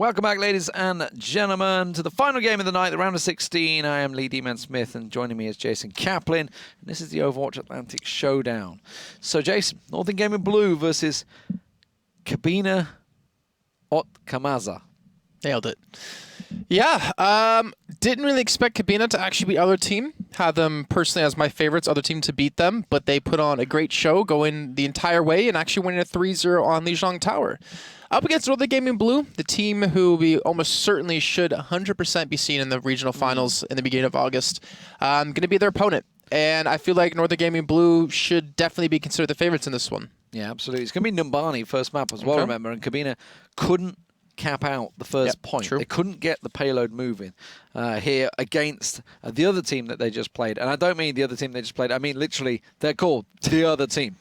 Welcome back, ladies and gentlemen, to the final game of the night, the round of 16. I am Lee D-Man-Smith, and joining me is Jason Kaplan. And this is the Overwatch Atlantic Showdown. So, Jason, Northern Gaming Blue versus Kabina Kamaza. Nailed it. Yeah, didn't really expect Kabina to actually beat other team. Had them personally as my favorites, other team to beat them, but they put on a great show going the entire way and actually winning a 3-0 on Lijiang Tower. Up against Northern Gaming Blue, the team who we almost certainly should 100% be seen in the regional finals in the beginning of August, going to be their opponent. And I feel like Northern Gaming Blue should definitely be considered the favorites in this one. Yeah, absolutely. It's going to be Numbani first map as well, remember, and Kabina couldn't cap out the first point. True. They couldn't get the payload moving here against the other team that they just played. And I don't mean the other team they just played. I mean, literally, they're called the other team.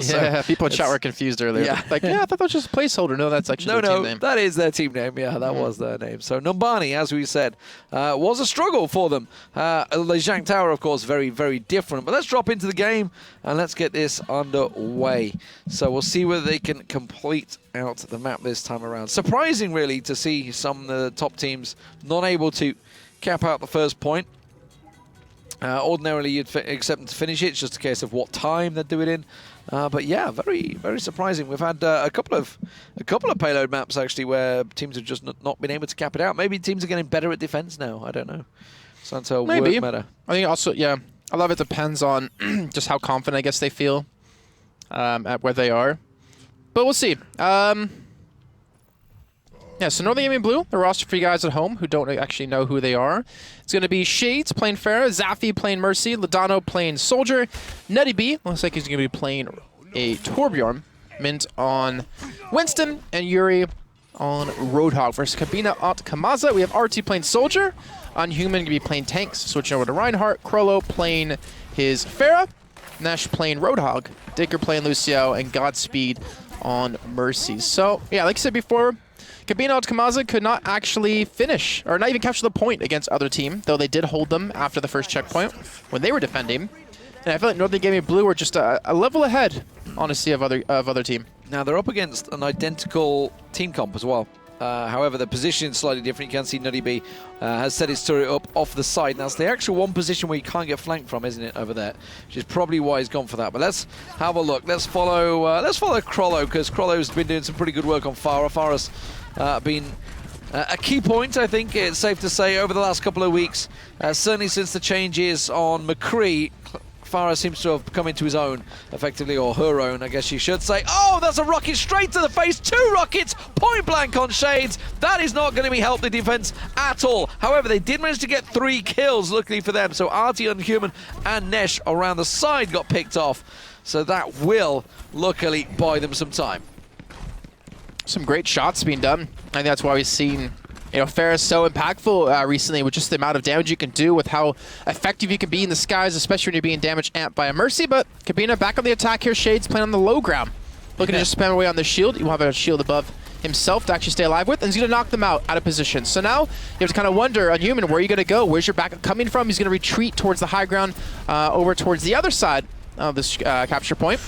So yeah, people in chat were confused earlier. Yeah. Like, yeah, I thought that was just a placeholder. No, that's actually their team name. That is their team name. Yeah, that was their name. So Numbani, as we said, was a struggle for them. Lijiang Tower, of course, very, very different. But let's drop into the game and let's get this underway. So we'll see whether they can complete out the map this time around. Surprising, really, to see some of the top teams not able to cap out the first point. Ordinarily, you'd accept them to finish it. It's just a case of what time they do it in. But yeah, very, very surprising. We've had a couple of payload maps actually where teams have just not been able to cap it out. Maybe teams are getting better at defense now. I don't know. Starting to work better. I think also, yeah, a lot of it depends on just how confident I guess they feel at where they are. But we'll see. Yeah, so Northern Gaming Blue, the roster for you guys at home who don't actually know who they are. It's going to be Shades playing Pharah, Zafy playing Mercy, Ladano playing Soldier, Nutty B, looks like he's going to be playing a Torbjorn, Mint on Winston, and Yuri on Roadhog versus Kabina at Kamaza. We have RT playing Soldier, Unhuman going to be playing Tanks, switching over to Reinhardt, Krollo playing his Pharah, Nesh playing Roadhog, Dicker playing Lucio, and Godspeed on Mercy. So, yeah, like I said before, Kabina Kamaza could not actually finish, or not even capture the point against other team, though they did hold them after the first checkpoint when they were defending. And I feel like Northern Gaming Blue were just a level ahead, honestly, of other team. Now, they're up against an identical team comp as well. However, the position is slightly different. You can see Nutty B has set his turret up off the side. That's the actual one position where you can't get flanked from, isn't it, over there? Which is probably why he's gone for that. But let's have a look. Let's follow Krollo, because Krollo's been doing some pretty good work on Pharah. Pharah's been a key point, I think it's safe to say, over the last couple of weeks. Certainly since the changes on McCree, Pharah seems to have come into his own, effectively, or her own, I guess you should say. Oh, that's a rocket straight to the face. 2 rockets, point blank on Shades. That is not going to be help the defense at all. However, they did manage to get 3 kills, luckily for them. So RT, Unhuman, and Nesh around the side got picked off. So that will, luckily, buy them some time. Some great shots being done. I think that's why we've seen, you know, Pharah so impactful recently with just the amount of damage you can do, with how effective you can be in the skies, especially when you're being damage amped by a Mercy. But Kabina back on the attack here. Shades playing on the low ground. Looking to just spam away on the shield. You have a shield above himself to actually stay alive with, and he's going to knock them out of position. So now you have to kind of wonder, Unhuman, where are you going to go? Where's your backup coming from? He's going to retreat towards the high ground, over towards the other side of this capture point.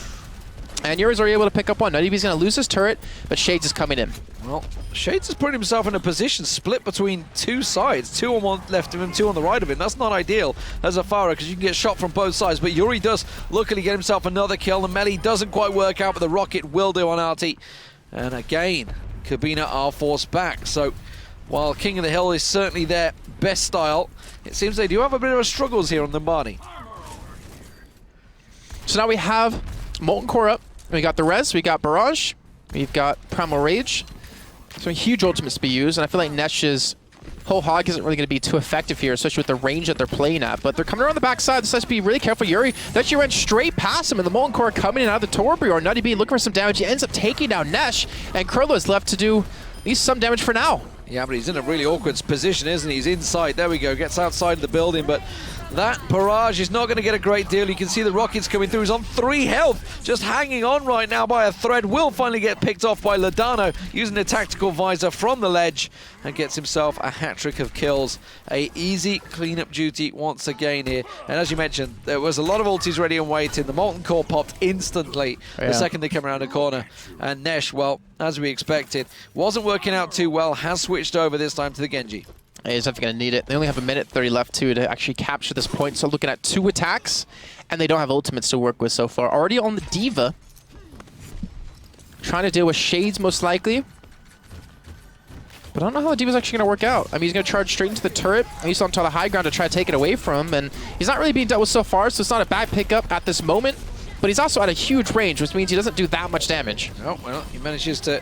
And Yuri's already able to pick up one. Nutty B's going to lose his turret, but Shades is coming in. Well, Shades has put himself in a position split between 2 sides. 2 on one left of him, 2 on the right of him. That's not ideal as a Pharah, because you can get shot from both sides. But Yuri does luckily get himself another kill. The melee doesn't quite work out, but the rocket will do on RT. And again, Kabina are forced back. So while King of the Hill is certainly their best style, it seems they do have a bit of a struggles here on the Numbani. So now we have Molten Core up. We got the Res, we got Barrage, we've got Primal Rage. So huge ultimates to be used, and I feel like Nesh's whole hog isn't really going to be too effective here, especially with the range that they're playing at. But they're coming around the backside. This has to be really careful. Yuri actually went straight past him, and the Molten Core coming in out of the Torbjorn. Nutty B looking for some damage. He ends up taking down Nesh, and Krollo is left to do at least some damage for now. Yeah, but he's in a really awkward position, isn't he? He's inside. There we go. Gets outside the building, but that barrage is not going to get a great deal. You can see the rockets coming through. He's on 3 health, just hanging on right now by a thread. Will finally get picked off by Ladano using a tactical visor from the ledge and gets himself a hat-trick of kills. A easy cleanup duty once again here. And as you mentioned, there was a lot of ultis ready and waiting. The Molten Core popped instantly the second they came around the corner. And Nesh, well, as we expected, wasn't working out too well, has switched over this time to the Genji. He's definitely going to need it. They only have 1:30 left too to actually capture this point. So looking at 2 attacks, and they don't have ultimates to work with so far. Already on the D.Va. Trying to deal with Shades most likely. But I don't know how the D.Va's actually going to work out. I mean, he's going to charge straight into the turret. He's on top of the high ground to try to take it away from him. And he's not really being dealt with so far, so it's not a bad pickup at this moment. But he's also at a huge range, which means he doesn't do that much damage. Oh, well, he manages to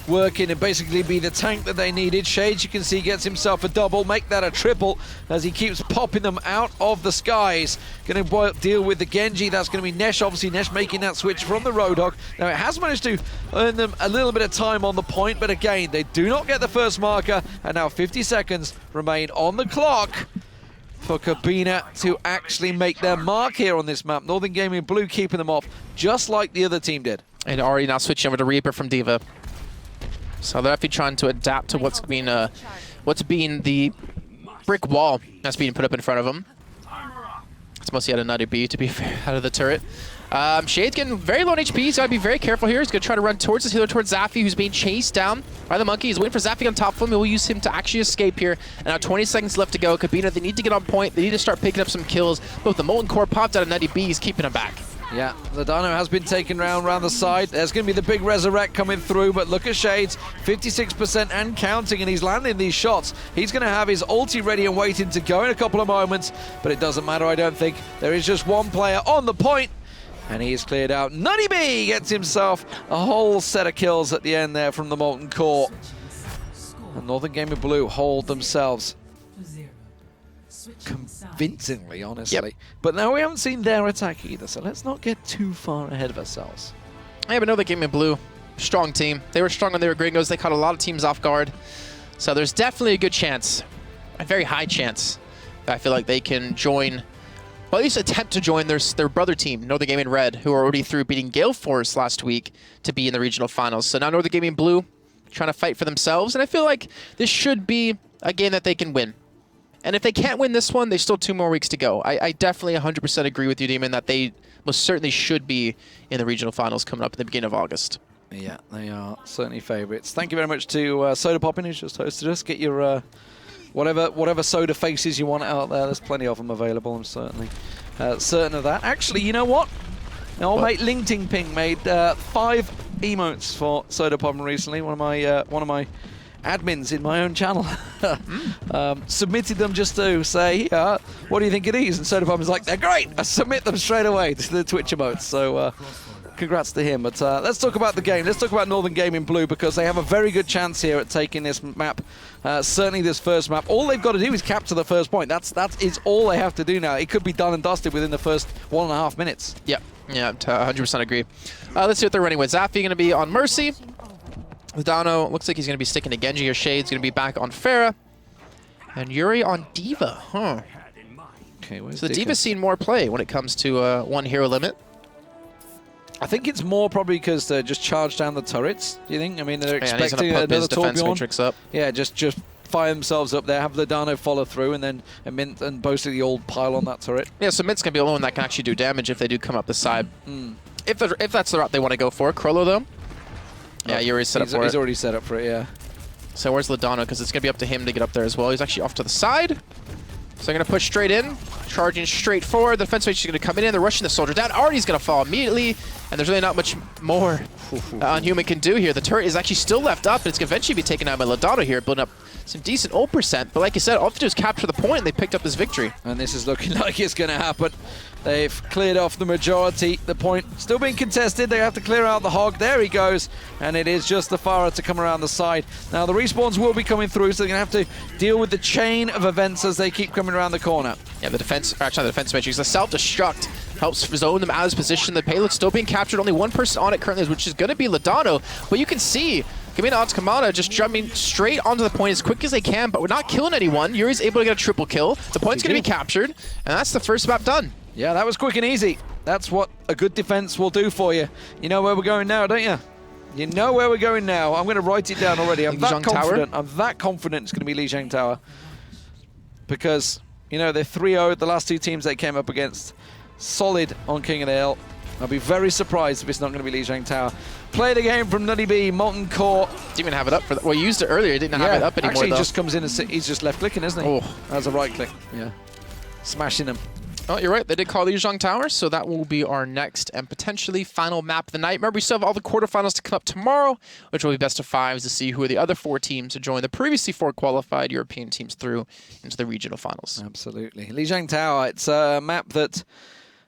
work in and basically be the tank that they needed. Shades, you can see, gets himself a double, make that a triple as he keeps popping them out of the skies. Going to deal with the Genji. That's going to be Nesh. Obviously, Nesh making that switch from the Roadhog. Now, it has managed to earn them a little bit of time on the point, but again, they do not get the first marker, and now 50 seconds remain on the clock for Kabina to actually make their mark here on this map. Northern Gaming Blue keeping them off, just like the other team did. And already now switching over to Reaper from D.Va. So they're actually trying to adapt to what's being the brick wall that's being put up in front of them. It's mostly out of Nutty B, to be fair, out of the turret. Shade's getting very low on HP. He's got to be very careful here. He's going to try to run towards his healer, towards Zafy, who's being chased down by the monkey. He's waiting for Zafy on top of him. He will use him to actually escape here. And now 20 seconds left to go. Kabina, they need to get on point. They need to start picking up some kills. But the Molten Core popped out of Nutty B. He's keeping him back. Yeah, Ladano has been taken around the side. There's going to be the big Resurrect coming through, but look at Shades, 56% and counting, and he's landing these shots. He's going to have his ulti ready and waiting to go in a couple of moments, but it doesn't matter, I don't think. There is just one player on the point, and he is cleared out. Nutty B gets himself a whole set of kills at the end there from the Molten Core. And Northern Gaming Blue hold themselves convincingly, honestly. Yep. But now we haven't seen their attack either, so let's not get too far ahead of ourselves. Yeah, but Northern Gaming Blue, strong team. They were strong when they were gringos. They caught a lot of teams off guard. So there's definitely a good chance, a very high chance, that I feel like they can join, well, at least attempt to join their brother team, Northern Gaming Red, who are already through beating Gale Force last week to be in the regional finals. So now Northern Gaming Blue trying to fight for themselves, and I feel like this should be a game that they can win. And if they can't win this one, there's still 2 more weeks to go. I definitely 100% agree with you, Demon, that they most certainly should be in the regional finals coming up at the beginning of August. Yeah, they are certainly favourites. Thank you very much to Soda Poppin, who's just hosted us. Get your whatever soda faces you want out there. There's plenty of them available. I'm certainly certain of that. Actually, you know what? My old mate Ling Ting Ping made 5 emotes for Soda Poppin recently. One of my admins in my own channel submitted them just to say, what do you think of these? And Soda Poppin's like, they're great. I submit them straight away to the Twitch emotes. So congrats to him. But let's talk about the game. Let's talk about Northern Gaming Blue, because they have a very good chance here at taking this map. Certainly this first map. All they've got to do is capture the first point. That is all they have to do now. It could be done and dusted within the first 1.5 minutes. Yep. Yeah, 100% agree. Let's see what they're running with. Zafy going to be on Mercy. Ladano looks like he's going to be sticking to Genji, or Shade's going to be back on Pharah. And Yuri on D.Va, huh? Okay, so the D.Va's seen more play when it comes to 1 hero limit. I think it's more probably because they're just charged down the turrets, do you think? I mean, they're expecting another his defense Torbjorn. matrix up. Yeah, just fire themselves up there, have Ladano follow through, and then Mint and basically all pile on that turret. Yeah, so Mint's going to be the one that can actually do damage if they do come up the side. If that's the route they want to go for. Krollo, though? Yeah, Yuri's set up for it. He's already set up for it, yeah. So where's Ladano? Because it's going to be up to him to get up there as well. He's actually off to the side. So they're going to push straight in, charging straight forward. The defense mage is going to come in. They're rushing the soldier down. Artie's going to fall immediately, and there's really not much more Unhuman can do here. The turret is actually still left up, and it's going to eventually be taken out by Ladano here, building up some decent ult percent. But like you said, all they have to do is capture the point, and they picked up this victory. And this is looking like it's going to happen. They've cleared off the majority. The point still being contested. They have to clear out the hog. There he goes. And it is just the Farah to come around the side. Now, the respawns will be coming through, so they're going to have to deal with the chain of events as they keep coming around the corner. Yeah, the defense, actually not the defense matrix, the self-destruct helps zone them out of position. The payload's still being captured. Only one person on it currently, which is going to be Ladano. But you can see Kabina onto Kamaza, just jumping straight onto the point as quick as they can, but we're not killing anyone. Yuri's able to get a triple kill. The point's going to be captured, and that's the first map done. Yeah, that was quick and easy. That's what a good defense will do for you. You know where we're going now, don't you? You know where we're going now. I'm going to write it down already. I'm that confident. I'm that confident it's going to be Lijiang Tower. Because, you know, they're 3-0, the last two teams they came up against. Solid on King of the Hill. I'll be very surprised if it's not going to be Lijiang Tower. Play the game from Nutty B, Molten Core. Didn't even have it up for that. Well, he used it earlier. He didn't have it up anymore, actually, though. He just comes in and he's just left clicking, isn't he? Oh. That's a right click. Yeah. Smashing them. Oh, you're right. They did call Lijiang Tower, so that will be our next and potentially final map of the night. Remember, we still have all the quarterfinals to come up tomorrow, which will be best of fives to see who are the other 4 teams to join the previously 4 qualified European teams through into the regional finals. Absolutely. Lijiang Tower, it's a map that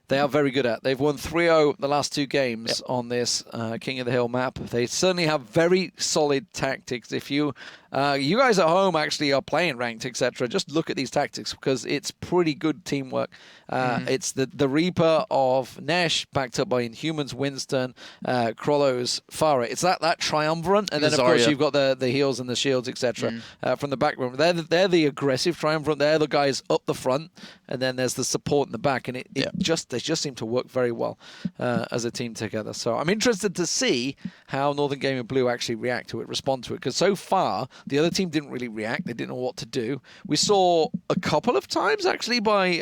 they are very good at. They've won 3-0 the last 2 games on this King of the Hill map. They certainly have very solid tactics. If you guys at home actually are playing ranked, etc., just look at these tactics because it's pretty good teamwork. It's the Reaper of Nesh, backed up by Inhumans, Winston, Krollo's Farah. It's that triumvirate, and then of course you've got the heals and the shields, etc. From the back room. They're the aggressive triumvirate. They're the guys up the front, and then there's the support in the back, and they just seem to work very well as a team together. So I'm interested to see how Northern Gaming Blue actually react to it, respond to it, because so far the other team didn't really react. They didn't know what to do. We saw a couple of times actually by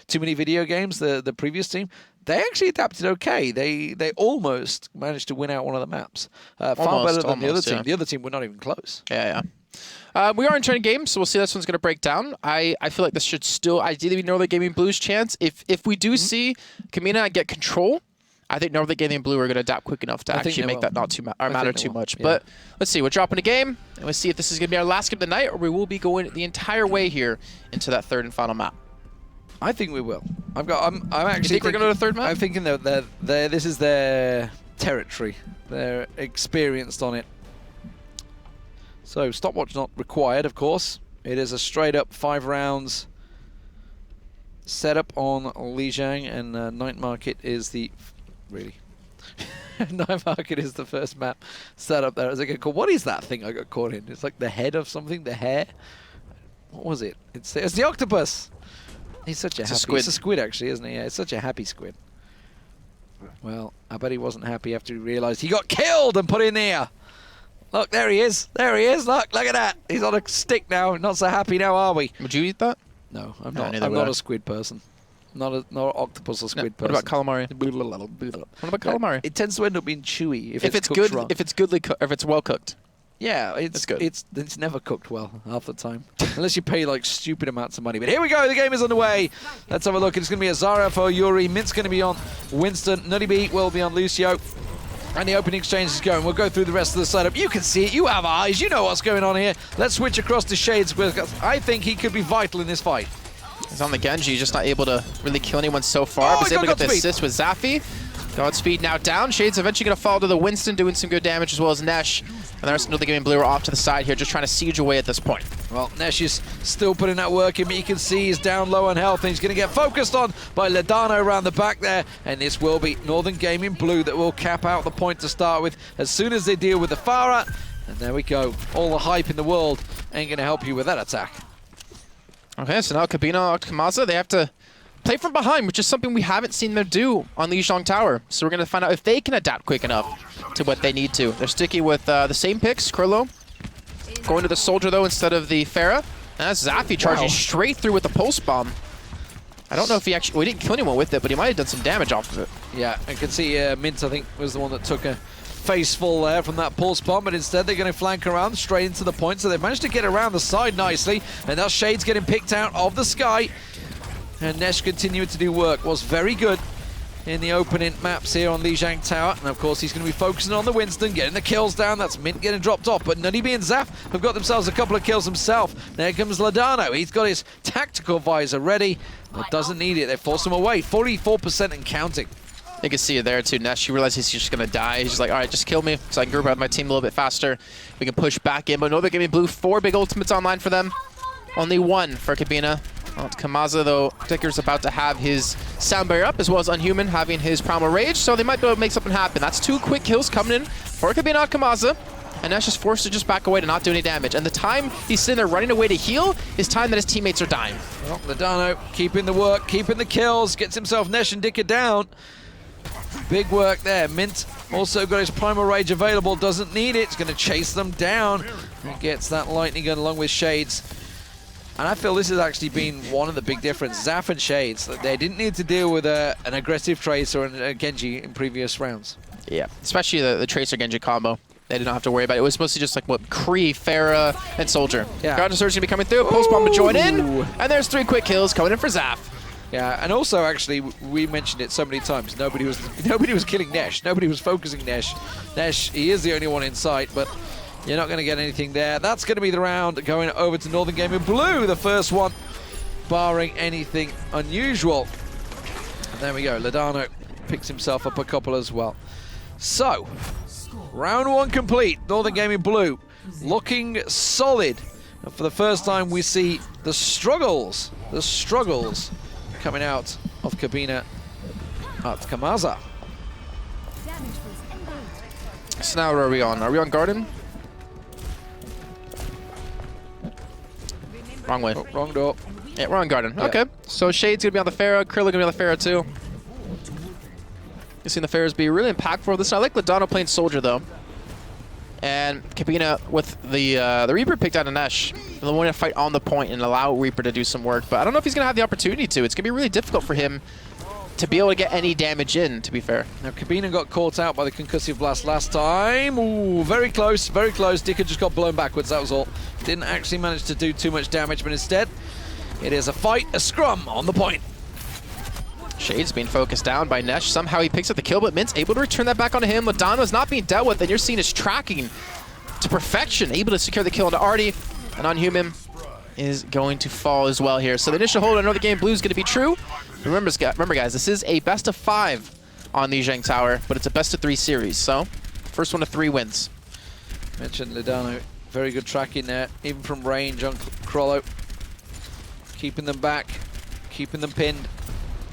Too Many Video Games, the previous team. They actually adapted okay. They almost managed to win out one of the maps. Far better than the other team. The other team were not even close. We are entering games, so we'll see how this one's going to break down. I feel like this should still ideally be Northern Gaming Blue's chance. If we do see Kabina get control, I think Northern Gaming Blue are going to adapt quick enough to actually make that not matter too much. Yeah. But let's see. We're dropping a game, and let's see if this is going to be our last game of the night, or we will be going the entire way here into that third and final map. I think we will. I'm actually. You think we're going to the third map? I'm thinking that this is their territory. They're experienced on it. So stopwatch not required, of course. It is a straight up 5 rounds setup on Lijiang, and Night Market is the Night Market is the first map set up there as I get caught. What is that thing I got caught in? It's like the head of something, the hair. What was it? It's the octopus. He's such a happy squid. It's a squid, actually, isn't he? Yeah, it's such a happy squid. Well, I bet he wasn't happy after he realized he got killed and put in there. Look, there he is. There he is. Look at that. He's on a stick now. Not so happy now, are we? Would you eat that? No, I'm not. I'm not a squid person. Not an octopus or squid person. What about calamari? What about calamari? It tends to end up being chewy if it's good. Wrong. If it's well cooked. Yeah, it's good. It's never cooked well half the time, unless you pay like stupid amounts of money. But here we go. The game is underway. Let's have a look. It's going to be a Zara for Yuri. Mint's going to be on Winston. Nutty B will be on Lucio. And the opening exchange is going. We'll go through the rest of the setup. You can see it. You have eyes. You know what's going on here. Let's switch across to Shades, because I think he could be vital in this fight. He's on the Genji, just not able to really kill anyone so far. But he's able to get the assist with Zafy. Godspeed now down. Shades eventually going to fall to the Winston, doing some good damage, as well as Nesh. And the rest of the Gaming Blue are off to the side here, just trying to siege away at this point. Well, Nesh is still putting that work in, but you can see he's down low on health, and he's going to get focused on by Ledano around the back there. And this will be Northern Gaming Blue that will cap out the point to start with as soon as they deal with the Farah. And there we go. All the hype in the world ain't going to help you with that attack. Okay, so now Kabina, Kamaza, they have to play from behind, which is something we haven't seen them do on Lijiang Tower. So we're going to find out if they can adapt quick enough to what they need to. They're sticking with the same picks, Krollo. Going to the Soldier, though, instead of the Farah. And that's Zafy charging straight through with the Pulse Bomb. I don't know if he actually... Well, he didn't kill anyone with it, but he might have done some damage off of it. Yeah, I can see Mint, I think, was the one that took a face full there from that Pulse Bomb, but instead they're going to flank around straight into the point, so they've managed to get around the side nicely, and that's Shades getting picked out of the sky. And Nesh continuing to do work. Was very good in the opening maps here on Lijiang Tower. And of course, he's going to be focusing on the Winston, getting the kills down. That's Mint getting dropped off. But Nutty B and Zaf have got themselves a couple of kills himself. There comes Ladano. He's got his tactical visor ready, but doesn't need it. They force him away. 44% and counting. You can see it there too. Nesh, he realizes he's just going to die. He's just like, all right, just kill me so I can group out my team a little bit faster. We can push back in. But Northern Gaming Blue, 4 big ultimates online for them. Only 1 for Kabina. Well, Kamaza, though, Dicker's about to have his sound barrier up, as well as Unhuman having his Primal Rage, so they might be able to make something happen. That's 2 quick kills coming in for Kabina Kamaza. and Nesh is forced to just back away to not do any damage. And the time he's sitting there running away to heal is time that his teammates are dying. Well, Ledano keeping the work, keeping the kills, gets himself Nesh and Dicker down. Big work there. Mint also got his Primal Rage available, doesn't need it. He's going to chase them down. He gets that Lightning Gun along with Shades. And I feel this has actually been one of the big differences. Zaf and Shades, they didn't need to deal with an aggressive Tracer and a Genji in previous rounds. Yeah, especially the Tracer Genji combo. They didn't have to worry about it. It was mostly just like what Kree, Pharah, and Soldier. Yeah. Guardian Surge gonna be coming through. Pulse Bomb to join in, and there's 3 quick kills coming in for Zaf. Yeah, and also actually we mentioned it so many times. Nobody was killing Nesh. Nobody was focusing Nesh. Nesh, he is the only one in sight, but you're not going to get anything there. That's going to be the round going over to Northern Gaming Blue, the first one, barring anything unusual. And there we go. Ledano picks himself up a couple as well. So, round 1 complete. Northern Gaming Blue looking solid. And for the first time, we see the struggles coming out of Kabina at Kamaza. So now where are we on? Are we on Garden? Wrong way. Oh, wrong door. Yeah, we're on Garden. Yeah. Okay. So Shade's gonna be on the Pharah, Krillin gonna be on the Pharah too. You've seen the Pharahs be really impactful this. I like Ledano playing Soldier though. And Kabina with the Reaper picked out a Nesh. They'll want to fight on the point and allow Reaper to do some work. But I don't know if he's gonna have the opportunity to. It's gonna be really difficult for him to be able to get any damage in, to be fair. Now, Kabina got caught out by the concussive blast last time. Ooh, very close, very close. Dicker just got blown backwards, that was all. Didn't actually manage to do too much damage, but instead, it is a fight, a scrum on the point. Shade's being focused down by Nesh. Somehow he picks up the kill, but Mint's able to return that back onto him. Ledano's not being dealt with, and you're seeing his tracking to perfection. Able to secure the kill onto Artie, and Unhuman is going to fall as well here. So the initial hold on Northern Gaming Blue is going to be true. Remember guys, this is a best of 5 on the Zhang Tower, but it's a best of 3 series. So first one to 3 wins. Mentioned Ledano, very good tracking there, even from range on Crollo. Keeping them back, keeping them pinned.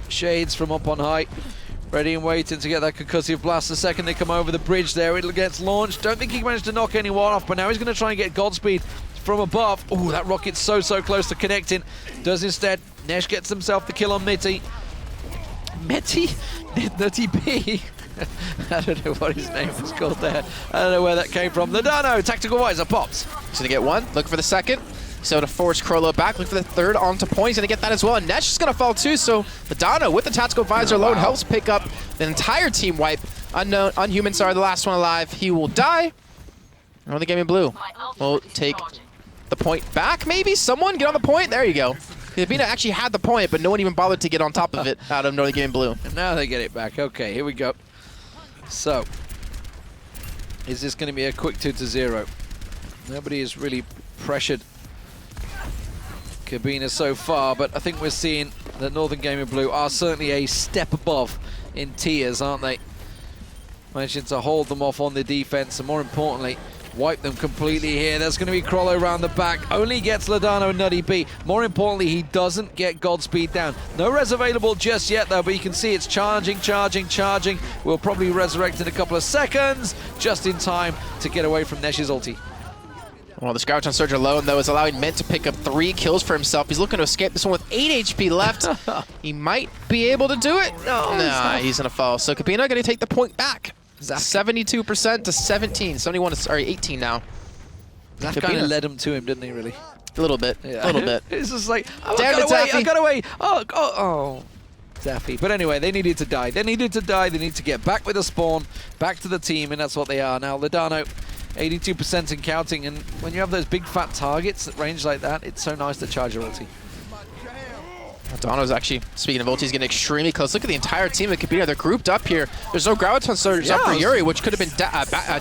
Shades from up on high, ready and waiting to get that concussive blast. The second they come over the bridge there, it gets launched. Don't think he managed to knock anyone off, but now he's going to try and get Godspeed from above. Oh, that rocket's so close to connecting. Does instead. Nesh gets himself the kill on Mitty. Nutty B. I don't know what his name was called there. I don't know where that came from. Ledano, tactical visor pops. He's going to get 1, look for the second. So to force Crollo back, look for the third onto point. He's going to get that as well. And Nesh is going to fall too. So Ledano with the tactical visor alone helps pick up the entire team wipe. Unhuman, sorry, the last one alive. He will die. Northern Gaming Blue will take the point back, maybe? Someone get on the point? There you go. Kabina actually had the point, but no one even bothered to get on top of it out of Northern Gaming Blue. And now they get it back. Okay, here we go. So, is this going to be a quick 2-0? Nobody is really pressured Kabina so far, but I think we're seeing that Northern Gaming Blue are certainly a step above in tiers, aren't they? Managing to hold them off on the defense, and more importantly, wipe them completely here. There's going to be Crollo around the back. Only gets Ledano and Nutty B. More importantly, he doesn't get Godspeed down. No res available just yet, though, but you can see it's charging. We'll probably resurrect in a couple of seconds, just in time to get away from Nesh's ulti. Well, the Scourge on Surge alone, though, is allowing Mint to pick up 3 kills for himself. He's looking to escape this one with 8 HP left. He might be able to do it. Nah, he's going to fall. So Kabina going to take the point back. 72% to 17. 71 to, sorry, 18 now. That kind of led him to him, didn't he, really? A little bit. Yeah. A little bit. It's just like, oh, I got away. Oh. Zaffy. But anyway, they needed to die. They need to get back with the spawn, back to the team, and that's what they are now. Ledano, 82% and counting. And when you have those big fat targets at range like that, it's so nice to charge your ulti. Ledano's actually, speaking of ultis, getting extremely close. Look at the entire team at Kabina. They're grouped up here. There's no Graviton Surge up for Yuri, which could have been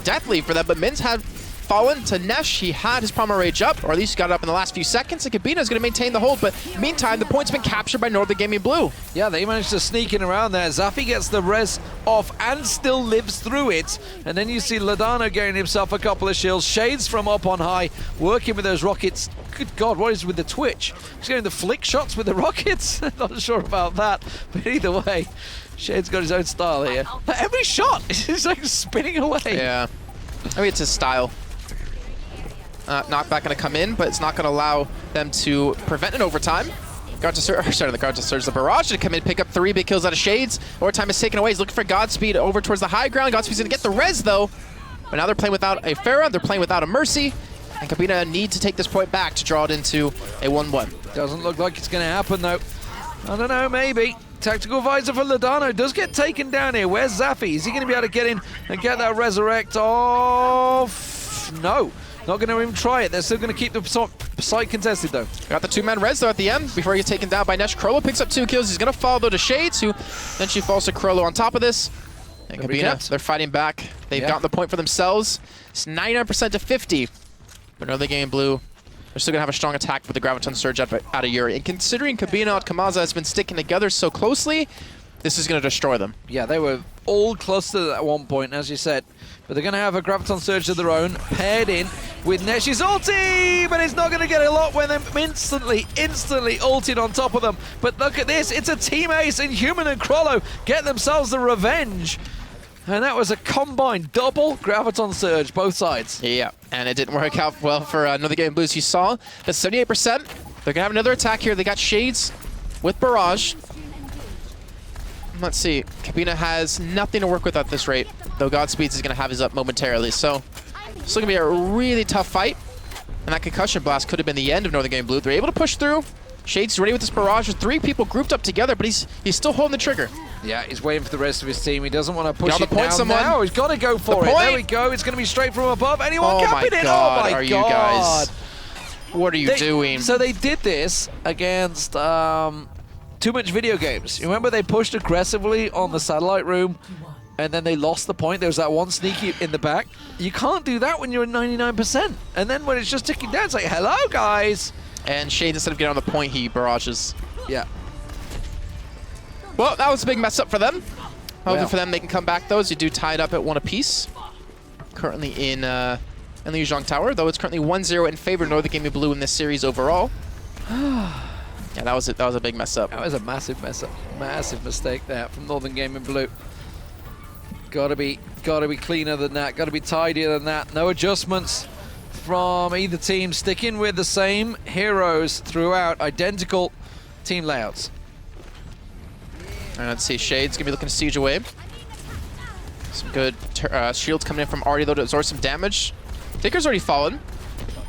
deathly for them, but Min's had fallen to Nesh. He had his Primal Rage up, or at least got it up in the last few seconds, and Kabina's going to maintain the hold, but meantime, the point's been captured by Northern Gaming Blue. Yeah, they managed to sneak in around there. Zaffy gets the res off and still lives through it, and then you see Ledano getting himself a couple of shields. Shades from up on high, working with those rockets. Good God, what is with the twitch? He's getting the flick shots with the rockets. Not sure about that, but either way, Shades got his own style here. Every shot is like spinning away. Yeah, I mean, it's his style. knockback going to come in, but it's not going to allow them to prevent an overtime. The Barrage to come in, pick up 3 big kills out of Shades. Overtime is taken away. He's looking for Godspeed over towards the high ground. Godspeed's going to get the res, though. But now they're playing without a Pharah. They're playing without a Mercy. And Kabina need to take this point back to draw it into a 1-1. Doesn't look like it's going to happen, though. I don't know, maybe. Tactical Visor for Ladano does get taken down here. Where's Zafy? Is he going to be able to get in and get that resurrect off? No. Not going to even try it. They're still going to keep the site contested, though. Got the 2-man res, though, at the end before he gets taken down by Nesh. Krolo picks up 2 kills. He's going to fall, though, to Shades, who then she falls to Krolo on top of this. And Kabina, they're fighting back. They've gotten the point for themselves. It's 99% to 50. But Northern Gaming Blue, they're still going to have a strong attack with the Graviton Surge out of Yuri. And considering Kabina and Kamaza has been sticking together so closely, this is going to destroy them. Yeah, they were all clustered at one point, as you said. But they're going to have a Graviton Surge of their own, paired in with Nesh's ulti, but it's not going to get a lot when they're instantly ulted on top of them. But look at this, it's a team ace, and Human and Krolo get themselves the revenge. And that was a combined double Graviton Surge, both sides. Yeah, and it didn't work out well for Northern Gaming Blues. You saw the 78%. They're going to have another attack here. They got Shades with Barrage. Let's see. Kabina has nothing to work with at this rate, though Godspeed is going to have his up momentarily. So it's going to be a really tough fight. And that Concussion Blast could have been the end of Northern Gaming Blue. They're able to push through. Shades is ready with this Barrage. With 3 people grouped up together, but he's still holding the trigger. Yeah, he's waiting for the rest of his team. He doesn't want to push it down now. He's got to go for it. There we go. It's going to be straight from above. Anyone capping it? Oh my God. You guys? What are you doing? So they did this against Too Much Video Games. You remember they pushed aggressively on the satellite room and then they lost the point. There was that one sneaky in the back. You can't do that when you're at 99%. And then when it's just ticking down, it's like, hello, guys. And Shade, instead of getting on the point, he barrages. Yeah. Well, that was a big mess up for them. Hopefully for them, they can come back, though, as you do tie it up at 1 apiece. Currently in Liuzhong Tower, though it's currently 1-0 in favor of Northern Gaming Blue in this series overall. Yeah, that was a big mess up. That was a massive mess up. Massive mistake there from Northern Gaming Blue. Gotta be cleaner than that. Gotta be tidier than that. No adjustments from either team. Sticking with the same heroes throughout. Identical team layouts. And let's see, Shade's gonna be looking to siege away. Some good shields coming in from Artie, though, to absorb some damage. Ticker's already fallen.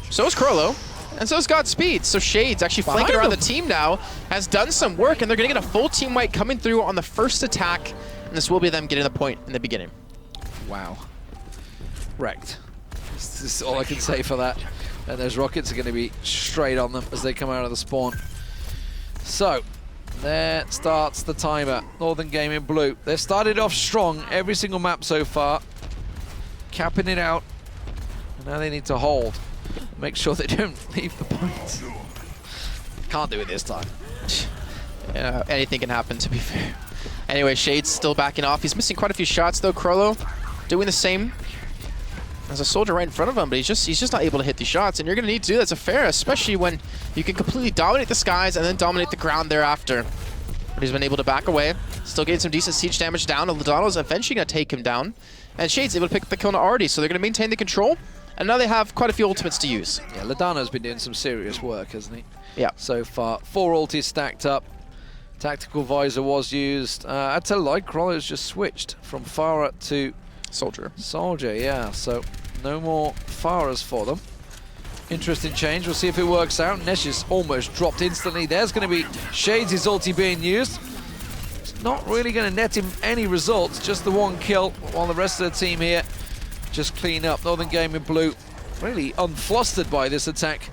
So is Krolo. And so is Godspeed. So Shade's actually flanking around the team now, has done some work, and they're gonna get a full team wipe coming through on the first attack. And this will be them getting the point in the beginning. Wow. Wrecked. This is all I can say for that. And those rockets are gonna be straight on them as they come out of the spawn. So, there starts the timer. Northern Gaming Blue. They've started off strong every single map so far. Capping it out. And now they need to hold. Make sure they don't leave the points. Can't do it this time. Anything can happen, to be fair. Anyway, Shade's still backing off. He's missing quite a few shots, though. Krolo doing the same. There's a soldier right in front of him, but he's just not able to hit these shots. And you're going to need to do that as a fair, especially when you can completely dominate the skies and then dominate the ground thereafter. But he's been able to back away. Still getting some decent siege damage down. And Ladano's eventually going to take him down. And Shade's able to pick up the kill on Artie, so they're going to maintain the control. And now they have quite a few ultimates to use. Yeah, Ladano's been doing some serious work, hasn't he? Yeah. So far. 4 ultis stacked up. Tactical Visor was used. I tell you, like, Krolo's just switched from Pharah to Soldier. Soldier, yeah. So no more Pharahs for them. Interesting change. We'll see if it works out. Nesh is almost dropped instantly. There's going to be Shades' ulti being used. It's not really going to net him any results. Just the 1 kill, while the rest of the team here just clean up. Northern Gaming Blue really unflustered by this attack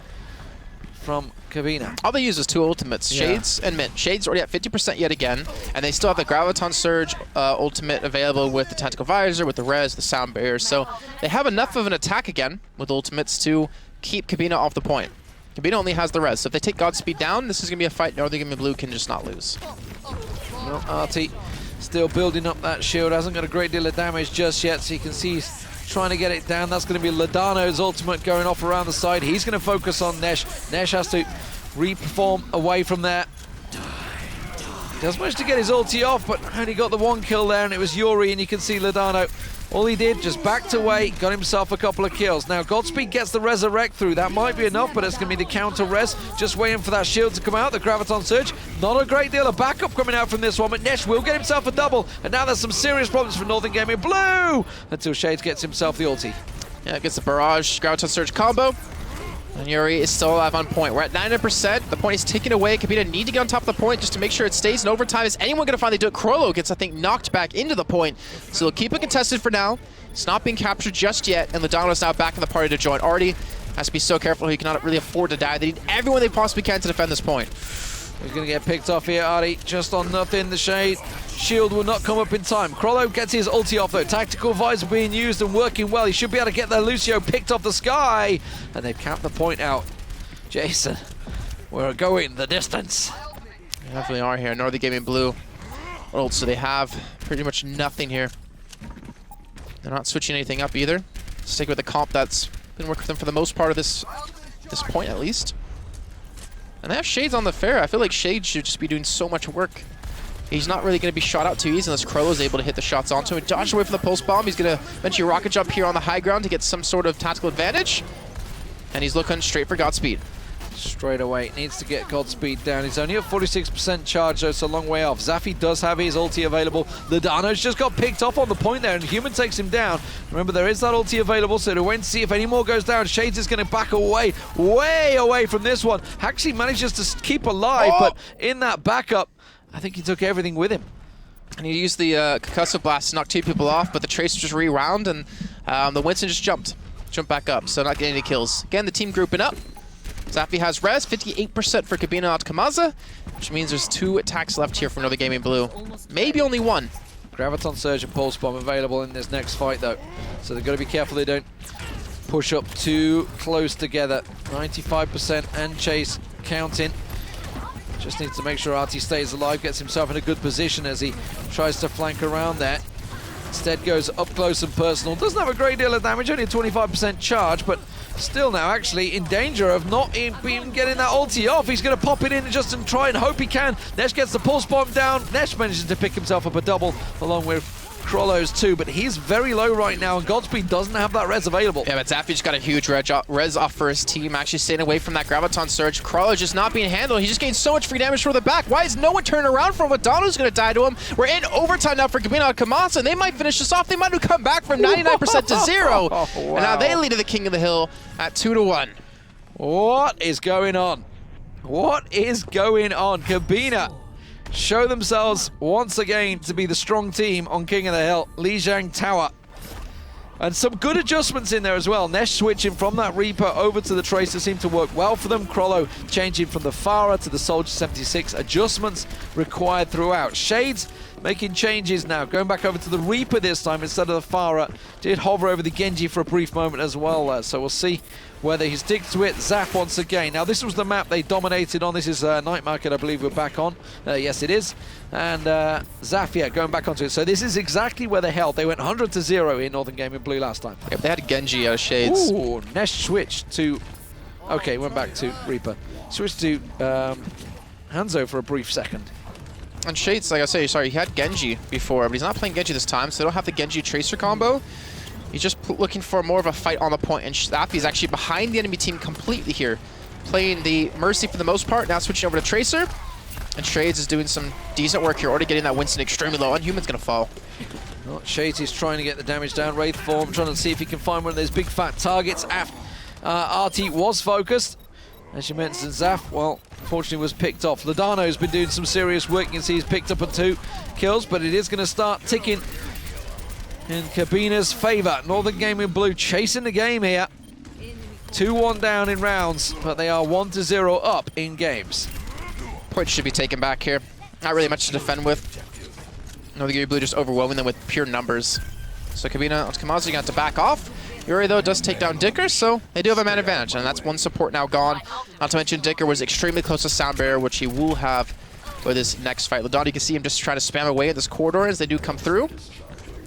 from Kabina. All they use is 2 ultimates, Shades and Mint. Shades already at 50% yet again, and they still have the Graviton Surge ultimate available with the Tactical Visor, with the Res, the Sound Barrier. So they have enough of an attack again with ultimates to keep Kabina off the point. Kabina only has the Res, so if they take Godspeed down, this is going to be a fight Northern Gaming Blue can just not lose. Well, Artie still building up that shield, hasn't got a great deal of damage just yet, so you can see he's trying to get it down. That's going to be Ladano's ultimate going off around the side. He's going to focus on Nesh. Nesh has to re-perform away from there. Does manage to get his ulti off, but only got the 1 kill there, and it was Yuri, and you can see Ladano All he did, just backed away, got himself a couple of kills. Now, Godspeed gets the resurrect through. That might be enough, but it's going to be the counter res. Just waiting for that shield to come out. The Graviton Surge. Not a great deal of backup coming out from this one, but Nesh will get himself a double. And now there's some serious problems for Northern Gaming Blue until Shades gets himself the ulti. Yeah, gets the Barrage, Graviton Surge combo. And Yuri is still alive on point. We're at 90%. The point is taken away. Kabina need to get on top of the point just to make sure it stays in overtime. Is anyone going to finally do it? Krollo gets, I think, knocked back into the point. So they'll keep it contested for now. It's not being captured just yet. And Ladano is now back in the party to join. Artie has to be so careful. He cannot really afford to die. They need everyone they possibly can to defend this point. He's going to get picked off here, Artie. Just on nothing. The Shade shield will not come up in time. Krollo gets his ulti off, though. Tactical visor being used and working well. He should be able to get their Lucio picked off the sky. And they've capped the point out. Jason, we're going the distance. They definitely are here. Northern Gaming Blue. What so they have pretty much nothing here. They're not switching anything up either. Stick with the comp that's been working for them for the most part of this point, at least. And they have Shades on the fair. I feel like Shades should just be doing so much work. He's not really going to be shot out too easy unless Krollo is able to hit the shots onto him. Dodge away from the pulse bomb. He's going to eventually rocket jump here on the high ground to get some sort of tactical advantage. And he's looking straight for Godspeed. Straight away, needs to get Godspeed down. He's only at 46% charge, though, it's a long way off. Zafy does have his ulti available. Ladano's just got picked off on the point there, and Human takes him down. Remember, there is that ulti available, so to wait and see if any more goes down. Shades is going to back away, way away from this one. Actually manages to keep alive, but in that backup, I think he took everything with him. And he used the concussive blast to knock two people off, but the Tracer just re-round, and the Winston just jumped back up, so not getting any kills. Again, the team grouping up. Zafy has res, 58% for Kabina out Kamaza, which means there's 2 attacks left here for Northern Gaming Blue. Maybe only 1. Graviton Surge and Pulse Bomb available in this next fight, though. So they've got to be careful they don't push up too close together. 95% and Chase counting. Just needs to make sure Artie stays alive, gets himself in a good position as he tries to flank around there. Instead goes up close and personal. Doesn't have a great deal of damage, only a 25% charge, but still now actually in danger of not even getting that ulti off. He's going to pop it in just and try and hope he can. Nesh gets the pulse bomb down. Nesh manages to pick himself up a double along with Krollo's too, but he's very low right now, and Godspeed doesn't have that res available. Yeah, but Zafy just got a huge res off for his team, actually staying away from that Graviton Surge. Krollo just not being handled. He just gained so much free damage from the back. Why is no one turning around for him? Ladano's going to die to him. We're in overtime now for Kabina and Kamaza, and they might finish this off. They might have come back from 99% to 0. Wow. And now they lead to the King of the Hill at 2-1. What is going on? What is going on? Kabina show themselves once again to be the strong team on King of the Hill. Lijiang Tower. And some good adjustments in there as well. Nesh switching from that Reaper over to the Tracer seemed to work well for them. Krollo changing from the Farah to the Soldier 76. Adjustments required throughout. Shades making changes now. Going back over to the Reaper this time instead of the Farah. Did hover over the Genji for a brief moment as well. So we'll see whether he sticks to it. Zap once again. Now this was the map they dominated on. This is Night Market, I believe we're back on. Yes, it is. And Zaf, yeah, going back onto it. So this is exactly where they held. They went 100-0 in Northern Gaming Blue last time. Yep, they had Genji out of Shades. Ooh, Nesh switched to... Okay, went back to Reaper. Switched to Hanzo for a brief second. And Shades, like I say, sorry, he had Genji before, but he's not playing Genji this time, so they don't have the Genji Tracer combo. He's just looking for more of a fight on the point, and Zafy's actually behind the enemy team completely here. Playing the Mercy for the most part, now switching over to Tracer. And Shades is doing some decent work here, already getting that Winston extremely low, and Human's going to fall. Well, Shades is trying to get the damage down. Wraith form, trying to see if he can find one of those big fat targets. Artie was focused. As you mentioned, Zaf, well, unfortunately was picked off. Ladano's been doing some serious work. You can see he's picked up 2 kills, but it is going to start ticking in Kabina's favor. Northern Gaming Blue chasing the game here. 2-1 down in rounds, but they are 1-0 up in games. Point should be taken back here. Not really much to defend with. Northern Gaming Blue just overwhelming them with pure numbers. So Kabina and Kamaza got to back off. Yuri, though, does take down Dicker, so they do have a man advantage, and that's one support now gone. Not to mention Dicker was extremely close to Sound Barrier, which he will have with his next fight. Ladano, you can see him just trying to spam away at this corridor as they do come through.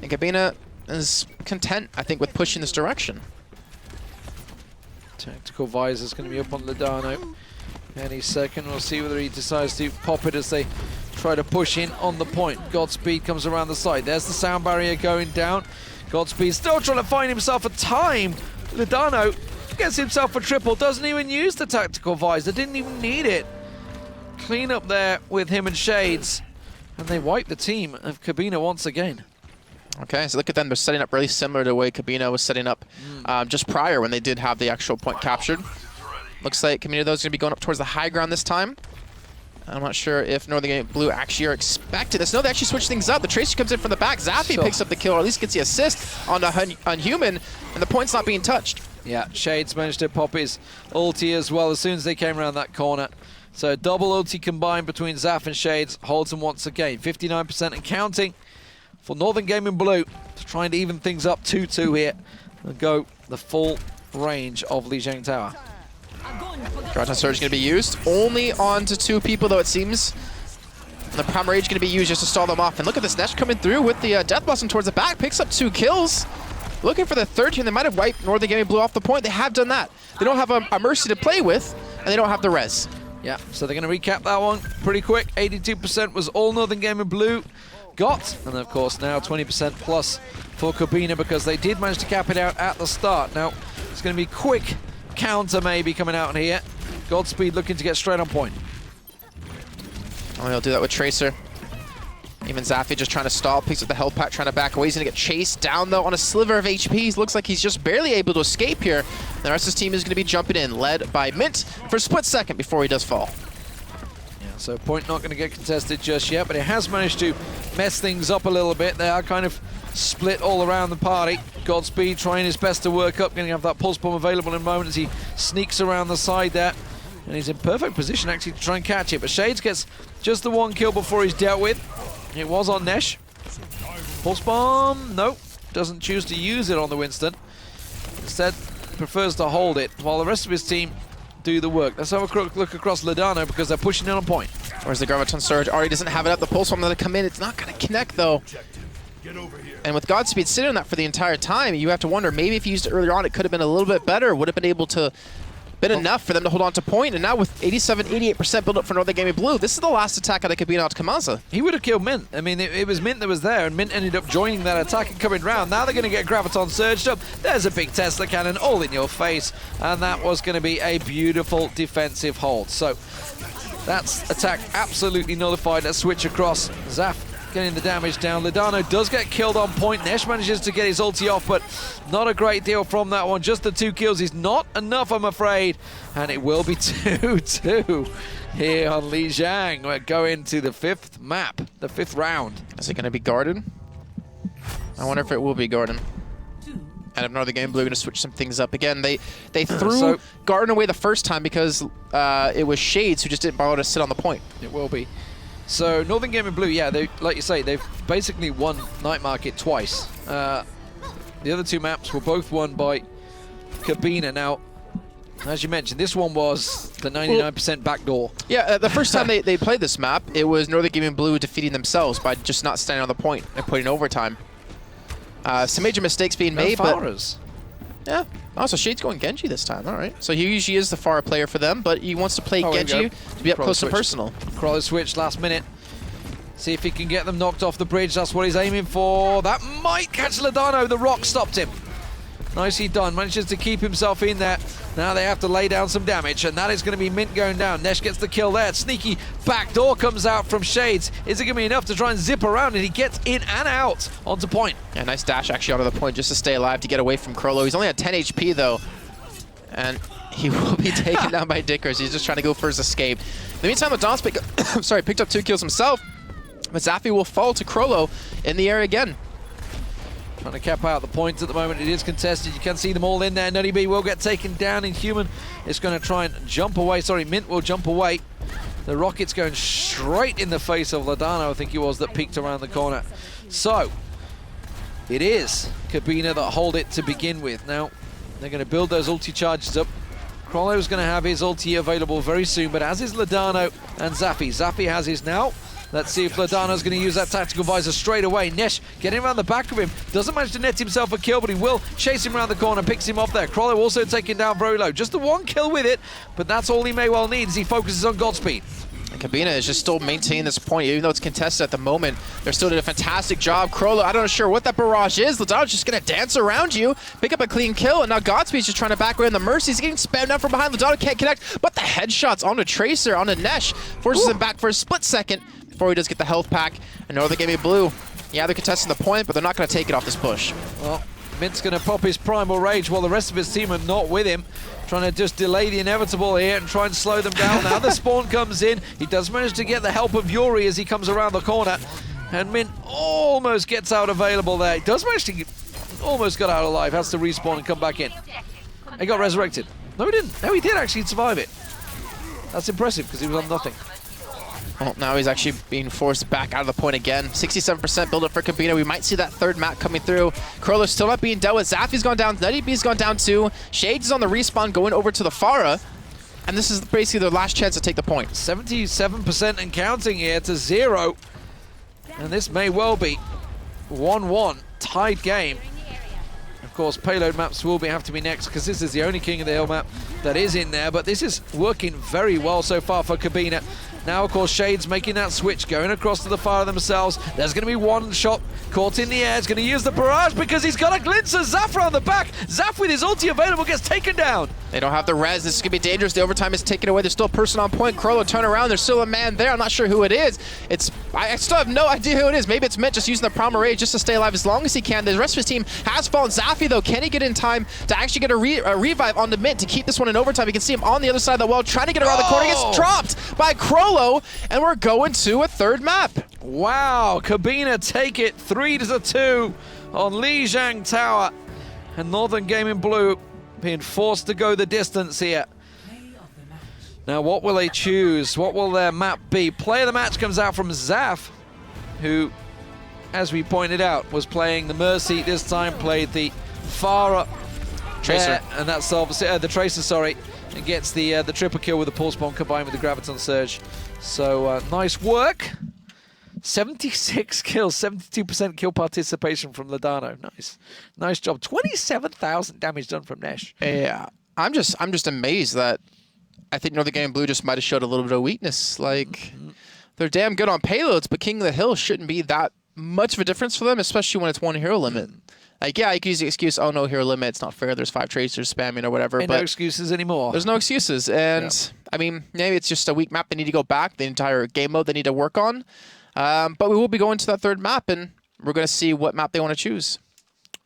And Kabina is content, I think, with pushing this direction. Tactical Visor's going to be up on Ladano any second. We'll see whether he decides to pop it as they try to push in on the point. Godspeed comes around the side. There's the Sound Barrier going down. Godspeed still trying to find himself a time. Ledano gets himself a triple, doesn't even use the tactical visor, didn't even need it. Clean up there with him and Shades, and they wipe the team of Kabina once again. Okay, so look at them. They're setting up really similar to the way Kabina was setting up just prior when they did have the actual point captured. Looks like Kabina, though, is going to be going up towards the high ground this time. I'm not sure if Northern Game Blue actually are expecting this. No, they actually switch things up. The Tracer comes in from the back. Zappy picks up the kill, or at least gets the assist on the Unhuman, and the point's not being touched. Yeah, Shades managed to pop his ulti as well as soon as they came around that corner. So double ulti combined between Zaf and Shades holds them once again. 59% and counting for Northern Gaming Blue to try and even things up 2-2 here and go the full range of Lijiang Tower. Graviton Surge is going to be used only onto 2 people, though, it seems. And the Prime Rage is going to be used just to stall them off. And look at this Nesh coming through with the Death Blossom towards the back, picks up 2 kills. Looking for the third team. They might have wiped Northern Gaming Blue off the point. They have done that. They don't have a Mercy to play with, and they don't have the res. Yeah, so they're going to recap that one pretty quick. 82% was all Northern Gaming Blue got. And of course now 20% plus for Kabina because they did manage to cap it out at the start. Now it's going to be quick counter maybe coming out here. Godspeed looking to get straight on point. Oh, he'll do that with Tracer. Even Zafi just trying to stall, picks up the health pack, trying to back away. He's going to get chased down, though, on a sliver of HP. He looks like he's just barely able to escape here. The rest of his team is going to be jumping in, led by Mint for a split second before he does fall. Yeah, so point not going to get contested just yet, but it has managed to mess things up a little bit. They are kind of split all around the party. Godspeed trying his best to work up, going to have that pulse bomb available in a moment as he sneaks around the side there. And he's in perfect position actually to try and catch it. But Shades gets just the 1 kill before he's dealt with. It was on Nesh. Pulse bomb, nope. Doesn't choose to use it on the Winston. Instead, prefers to hold it while the rest of his team do the work. Let's have a quick look across Ledano because they're pushing in on point. Where's the Graviton Surge? Already doesn't have it up. The pulse bomb going to come in. It's not going to connect, though. And with Godspeed sitting on that for the entire time, you have to wonder, maybe if you used it earlier on, it could have been a little bit better. Would have been able to been enough for them to hold on to point. And now with 88% build up for Northern Gaming Blue, this is the last attack out of Kabina to Kamaza. He would have killed Mint. I mean, it was Mint that was there, and Mint ended up joining that attack and coming round. Now they're going to get Graviton surged up. There's a big Tesla cannon all in your face, and that was going to be a beautiful defensive hold. So that's attack absolutely nullified. Let's switch across. Zaf getting the damage down. Ledano does get killed on point. Nesh manages to get his ulti off, but not a great deal from that one. Just the 2 kills is not enough, I'm afraid. And it will be 2-2 here on Lijiang. We're going to the 5th map, the 5th round. Is it going to be Garden? I wonder if it will be Garden. And if Northern Gaming Blue are going to switch some things up again. They threw Garden away the first time because it was Shades who just didn't bother to sit on the point. It will be. So Northern Gaming Blue, yeah, they, like you say, they've basically won Night Market twice. The other 2 maps were both won by Kabina. Now, as you mentioned, this one was the 99% backdoor. Yeah, the first time they played this map, it was Northern Gaming Blue defeating themselves by just not standing on the point and putting overtime. Some major mistakes being made, but yeah. Oh, so Shade's going Genji this time. All right. So he usually is the far player for them, but he wants to play Genji to be up close and personal. Crawler switch last minute. See if he can get them knocked off the bridge. That's what he's aiming for. That might catch Ledano. The rock stopped him. Nicely done. Manages to keep himself in there. Now they have to lay down some damage, and that is going to be Mint going down. Nesh gets the kill there. Sneaky backdoor comes out from Shades. Is it going to be enough to try and zip around? And he gets in and out onto point. Yeah, nice dash actually onto the point just to stay alive to get away from Krollo. He's only at 10 HP though, and he will be taken down by Dickers. He's just trying to go for his escape. In the meantime, Adon's picked up 2 kills himself, but Zafi will fall to Krollo in the air again. Trying to cap out the points at the moment. It is contested. You can see them all in there. Nutty B will get taken down. Inhuman is going to try and jump away. Sorry, Mint will jump away. The rocket's going straight in the face of Ledano, I think he was, that peeked around the corner. So, it is Kabina that hold it to begin with. Now, they're going to build those ulti charges up. Krollo's going to have his ulti available very soon, but as is Ledano and Zafi. Zafi has his now. Let's see if Ledano's going to use that tactical visor straight away. Nesh getting around the back of him. Doesn't manage to net himself a kill, but he will chase him around the corner, picks him off there. Krollo also taken down very low. Just the 1 kill with it, but that's all he may well need as he focuses on Godspeed. And Kabina is just still maintaining this point, even though it's contested at the moment. They're still doing a fantastic job. Krolo, I'm not sure what that barrage is. Ladano's just going to dance around you, pick up a clean kill, and now Godspeed's just trying to back away on the Mercy. He's getting spammed out from behind. Ladano can't connect, but the headshots on the Tracer, on the Nesh, forces him back for a split second before he does get the health pack. And Northern Gaming Blue, yeah, they're contesting the point, but they're not going to take it off this push. Well, Mint's going to pop his Primal Rage while the rest of his team are not with him. Trying to just delay the inevitable here and try and slow them down. Now the spawn comes in. He does manage to get the help of Yuri as he comes around the corner. And Mint almost gets out available there. He does manage to almost got out alive. Has to respawn and come back in. He got resurrected. No, he didn't. No, he did actually survive it. That's impressive because he was on nothing. Well, now he's actually being forced back out of the point again. 67% build up for Kabina. We might see that third map coming through. Kroller's still not being dealt with. Zafy's gone down. Nutty B's gone down too. Shades is on the respawn going over to the Pharah. And this is basically their last chance to take the point. 77% and counting here to 0. And this may well be 1-1 tied game. Of course, payload maps will have to be next because this is the only King of the Hill map that is in there. But this is working very well so far for Kabina. Now, of course, Shades making that switch, going across to the fire themselves. There's going to be one shot caught in the air. He's going to use the barrage because he's got a glimpse of Zaf on the back. Zaf with his ulti available gets taken down. They don't have the res. This is going to be dangerous. The overtime is taken away. There's still a person on point. Krolo turn around. There's still a man there. I'm not sure who it is. I still have no idea who it is. Maybe it's Mint just using the Primal Rage just to stay alive as long as he can. The rest of his team has fallen. Zafy, though, can he get in time to actually get a revive onto Mint to keep this one in overtime? You can see him on the other side of the wall trying to get around the corner. He gets dropped by Krolo, and we're going to a third map. Wow, Kabina take it 3-2 on Lijiang Tower. And Northern Gaming Blue being forced to go the distance here. Now, what will they choose? What will their map be? Player of the match comes out from Zaf, who, as we pointed out, was playing the Mercy this time, played the Pharah Tracer. and that's obviously the Tracer, sorry, and gets the triple kill with the Pulse Bomb combined with the Graviton Surge. So nice work. 76 kills, 72% kill participation from Ladano. Nice job. 27,000 damage done from Nesh. Yeah, I'm just amazed that I think Northern Gaming Blue just might have showed a little bit of weakness. Like, they're damn good on payloads, but King of the Hill shouldn't be that much of a difference for them, especially when it's one hero limit. Like, yeah, I could use the excuse, oh no, hero limit, it's not fair, there's 5 Tracers spamming or whatever. Ain't but no excuses anymore. There's no excuses, and I mean, maybe it's just a weak map they need to go back, the entire game mode they need to work on. But we will be going to that third map, and we're going to see what map they want to choose.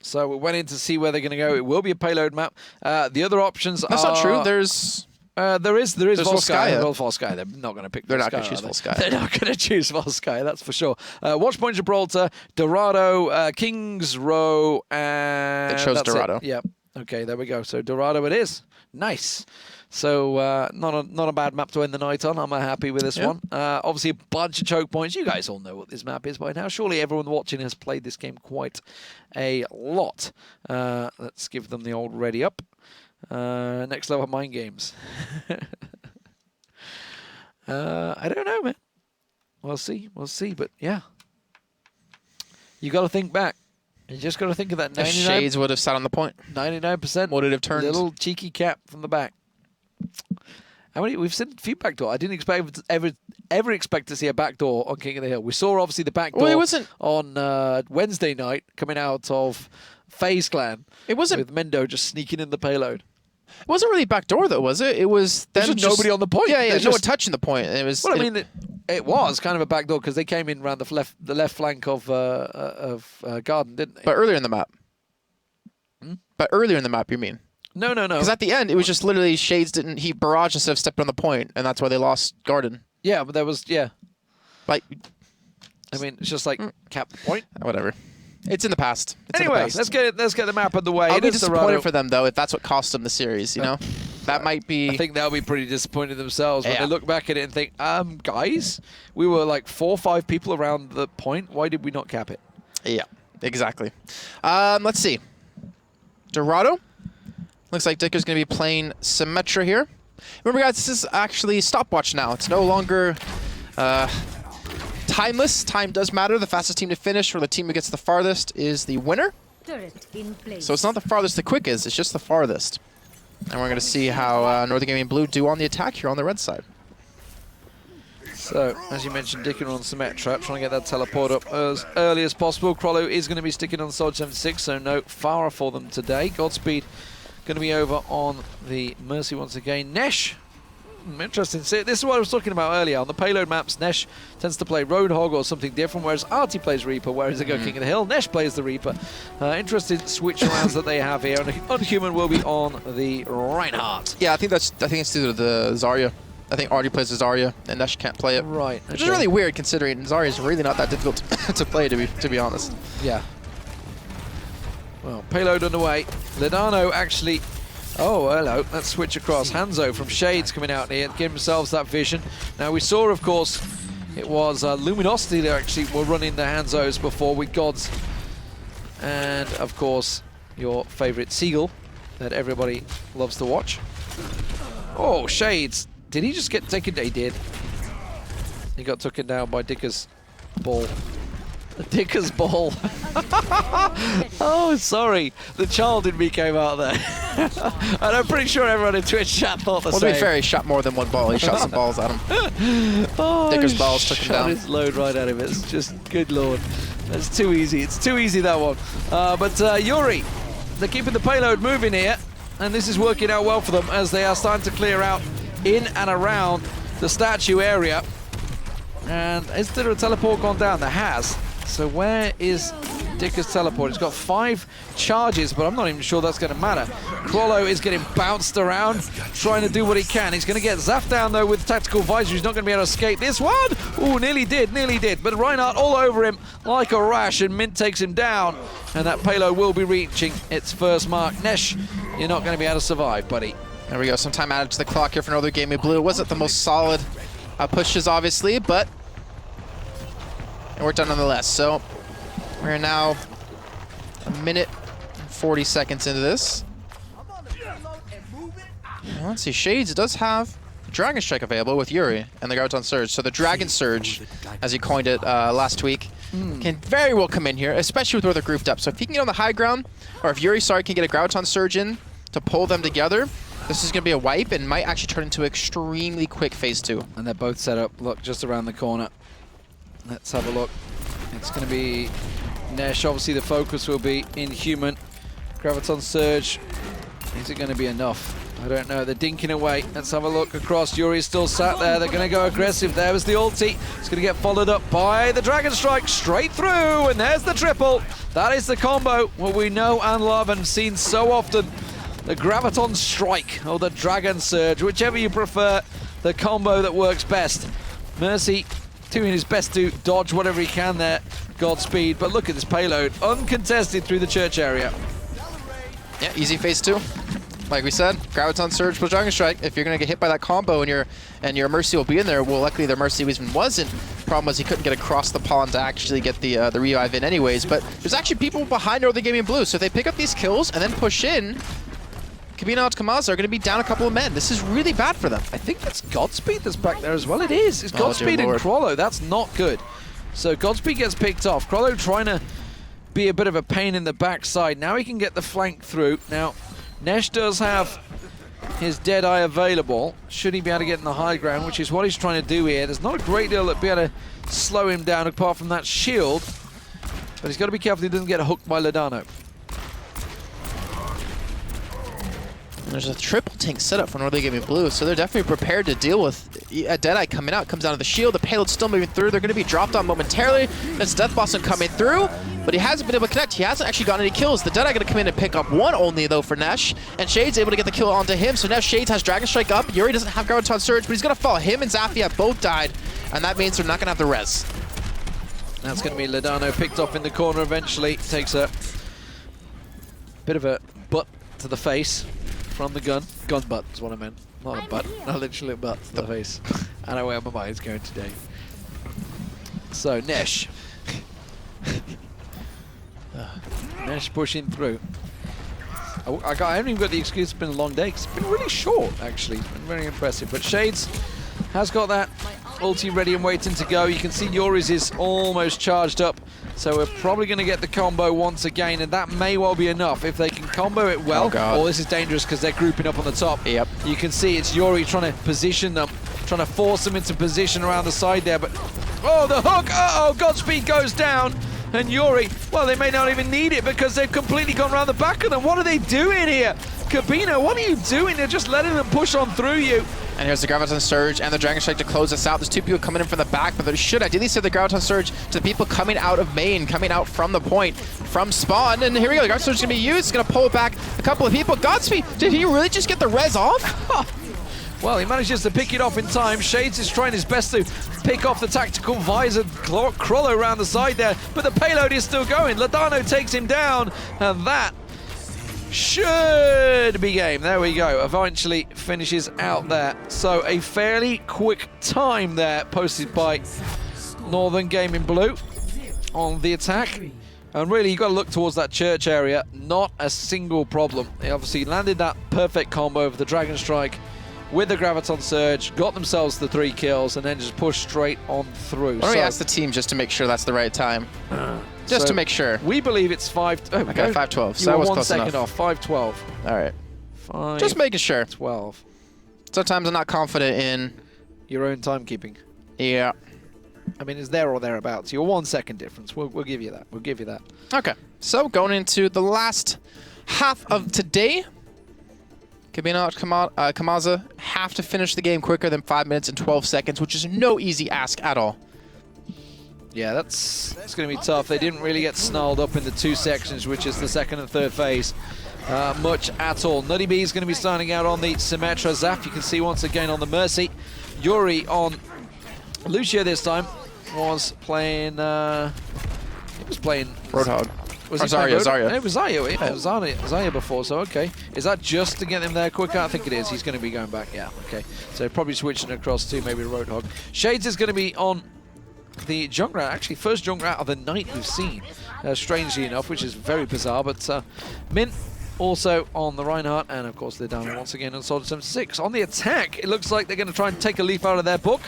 So we went in to see where they're going to go. It will be a payload map. The other options That's are... not true. There's Volskaya. Well, Volskaya, they're not going to pick. They're not going to choose Volskaya. They're not going to choose Volskaya, that's for sure. Watchpoint Gibraltar, Dorado, Kings Row, and they chose Dorado. Yep. Okay, there we go. So Dorado it is. Nice. So not a bad map to end the night on. I'm happy with this one. Obviously, a bunch of choke points. You guys all know what this map is by now. Surely everyone watching has played this game quite a lot. Let's give them the old ready up. Next level mind games. I don't know, man. We'll see. But yeah, you got to think back. You just got to think of that. 99, Shades would have sat on the point. 99%. Would it have turned? Little cheeky cap from the back. How many? We've seen feedback door. I didn't expect ever expect to see a backdoor on King of the Hill. We saw obviously the backdoor on Wednesday night coming out of FaZe Clan. It wasn't with Mendo just sneaking in the payload. It wasn't really backdoor though, was it? It was them just nobody on the point. Yeah, no one touching the point. It was. Well, I mean, it was kind of a backdoor because they came in around the left flank of Garden, didn't they? But earlier in the map. But earlier in the map, you mean? No. Because at the end, it was just literally Shades he barraged instead of stepped on the point, and that's why they lost Garden. Yeah, but there was Like, I mean, it's just like cap the point. Whatever. It's in the past. Anyway, let's get the map of the way. I'll be disappointed for them though if that's what cost them the series. You know, that might be. I think they'll be pretty disappointed themselves when they look back at it and think, guys, we were like 4 or 5 people around the point. Why did we not cap it? Yeah, exactly. Let's see. Dorado. Looks like Dicker's going to be playing Symmetra here. Remember, guys, this is actually stopwatch now. It's no longer timeless. Time does matter. The fastest team to finish or the team who gets the farthest is the winner. So it's not the farthest the quickest, it's just the farthest. And we're going to see how Northern Gaming Blue do on the attack here on the red side. So, as you mentioned, Dickon on Symmetra, trying to get that teleport up as early as possible. Krollo is going to be sticking on Soldier 76, so no Farah for them today. Godspeed going to be over on the Mercy once again. Nesh, interesting. See, this is what I was talking about earlier. On the payload maps, Nesh tends to play Roadhog or something different, whereas Artie plays Reaper, whereas they go King of the Hill. Nesh plays the Reaper. Interesting switch arounds that they have here, and Unhuman will be on the Reinhardt. Yeah, I think it's due to the Zarya. I think Artie plays as Zarya, and Nesh can't play it. Right. Which is really weird, considering Zarya is really not that difficult to play, to be honest. Yeah. Well, payload underway. Ledano actually... Oh, hello. Let's switch across. Hanzo from Shades coming out here, give themselves that vision. Now, we saw, of course, it was Luminosity that actually were running the Hanzos before with Gods. And, of course, your favourite Seagull that everybody loves to watch. Oh, Shades. Did he just get taken? He did. He got taken down by Dicker's ball. Dicker's ball. Oh, sorry. The child in me came out there. And I'm pretty sure everyone in Twitch chat thought the same. Well, to be fair, he shot more than one ball. He shot some balls at him. Oh, Dicker's balls took him down. His load right at him. It's just, good lord. That's too easy. It's too easy, that one. But Yuri, they're keeping the payload moving here. And this is working out well for them as they are starting to clear out in and around the statue area. And is there a teleport gone down? There has. So where is Dicker's teleport? He's got 5 charges, but I'm not even sure that's going to matter. Krollo is getting bounced around, trying to do what he can. He's going to get Zaf down, though, with Tactical Visor. He's not going to be able to escape this one. Ooh, nearly did. But Reinhardt all over him like a rash, and Mint takes him down. And that payload will be reaching its first mark. Nesh, you're not going to be able to survive, buddy. There we go. Some time added to the clock here for another game of blue. It wasn't the most solid pushes, obviously, but it worked out nonetheless. So we're now a minute and 40 seconds into this. Let's see. Shades does have Dragon Strike available with Yuri and the Graviton Surge. So the Dragon Surge, as he coined it last week, can very well come in here, especially with where they're grouped up. So if he can get on the high ground, or if Yuri, can get a Graviton Surge in to pull them together, this is going to be a wipe and might actually turn into extremely quick phase 2. And they're both set up, look, just around the corner. Let's have a look. It's going to be Nesh. Obviously, the focus will be Inhuman. Graviton Surge. Is it going to be enough? I don't know. They're dinking away. Let's have a look across. Yuri's still sat there. They're going to go aggressive. There was the ulti. It's going to get followed up by the Dragon Strike straight through. And there's the triple. That is the combo, what we know and love and seen so often. The Graviton Strike or the Dragon Surge, whichever you prefer, the combo that works best. Mercy doing his best to dodge whatever he can there. Godspeed. But look at this payload. Uncontested through the church area. Yeah, easy phase 2. Like we said, Graviton Surge plus Dragon Strike. If you're going to get hit by that combo and your Mercy will be in there, well, luckily their Mercy even wasn't. Problem was he couldn't get across the pond to actually get the revive in anyways. But there's actually people behind early game in blue. So if they pick up these kills and then push in, Kabina and Kamaza are going to be down a couple of men. This is really bad for them. I think that's Godspeed that's back there as well. It is. It's Godspeed and Krollo. That's not good. So Godspeed gets picked off. Krollo trying to be a bit of a pain in the backside. Now he can get the flank through. Now, Nesh does have his Deadeye available. Should he be able to get in the high ground, which is what he's trying to do here. There's not a great deal that be able to slow him down apart from that shield. But he's got to be careful he doesn't get hooked by Ledano. There's a triple tank setup for Northern Gaming Blue, so they're definitely prepared to deal with a Deadeye coming out. Comes down to the shield, the payload's still moving through. They're going to be dropped on momentarily. That's Death Blossom coming through, but he hasn't been able to connect. He hasn't actually gotten any kills. The Deadeye going to come in and pick up one only, though, for Nesh, and Shade's able to get the kill onto him. So now Shades has Dragon Strike up. Yuri doesn't have Graviton Surge, but he's going to fall. Him and Zafia have both died, and that means they're not going to have the res. That's going to be Ledano picked off in the corner eventually. Takes a bit of a butt to the face from the gun. Gun butt is what I meant. Not a butt. Not literally a butt to the face. I know where my mind's going today. So, Nesh. Nesh pushing through. I haven't even got the excuse it's been a long day, 'cause it's been really short, actually. It's been very impressive. But Shades has got that ulti ready and waiting to go. You can see Yuri's is almost charged up. So we're probably going to get the combo once again, and that may well be enough if they can combo it well. Oh, this is dangerous because they're grouping up on the top. Yep. You can see it's Yuri trying to position them trying to force them into position around the side there, but oh, the hook! Uh-oh, Godspeed goes down, and Yuri, well, they may not even need it because they've completely gone around the back of them. What are they doing here? Kabina, what are you doing? They're just letting them push on through you. And here's the Graviton Surge and the Dragon Strike to close us out. There's two people coming in from the back, but they should ideally send the Graviton Surge to the people coming out of main, coming out from the point, from spawn. And here we go, the Graviton Surge is going to be used. It's going to pull back a couple of people. Godspeed, did he really just get the res off? Well, he manages to pick it off in time. Shades is trying his best to pick off the tactical visor. Krollo around the side there, but the payload is still going. Ladano takes him down, and that should be game. There we go. Eventually finishes out there. So a fairly quick time there posted by Northern Gaming Blue on the attack. And really, you've got to look towards that church area. Not a single problem. They obviously landed that perfect combo of the Dragon Strike with the Graviton Surge, got themselves the 3 kills, and then just pushed straight on through. Why don't we ask the team just to make sure that's the right time? Just to make sure. We believe it's 5... Oh, okay, 5:12. So that was 1 second off. 5:12. All right. 5. Just making sure. 12. Sometimes I'm not confident in your own timekeeping. Yeah. I mean, it's there or thereabouts. You're 1 second difference. We'll give you that. We'll give you that. Okay. So going into the last half of today, Kabina, Kamaza have to finish the game quicker than 5 minutes and 12 seconds, which is no easy ask at all. Yeah, it's going to be tough. They didn't really get snarled up in the 2 sections, which is the second and third phase, much at all. Nutty B is going to be starting out on the Symmetra. Zaf, you can see once again on the Mercy. Yuri on Lucio this time was playing... he was playing... Roadhog. Was it Zarya? No, it was Zarya. Yeah, it was Zarya before, so okay. Is that just to get him there quicker? I think it is. He's going to be going back. Yeah, okay. So probably switching across to maybe Roadhog. Shades is going to be on the Junkrat. Actually, first Junkrat of the night we've seen, strangely enough, which is very bizarre. But Mint also on the Reinhardt, and of course they're down once again on Solid 76. On the attack, it looks like they're going to try and take a leaf out of their book.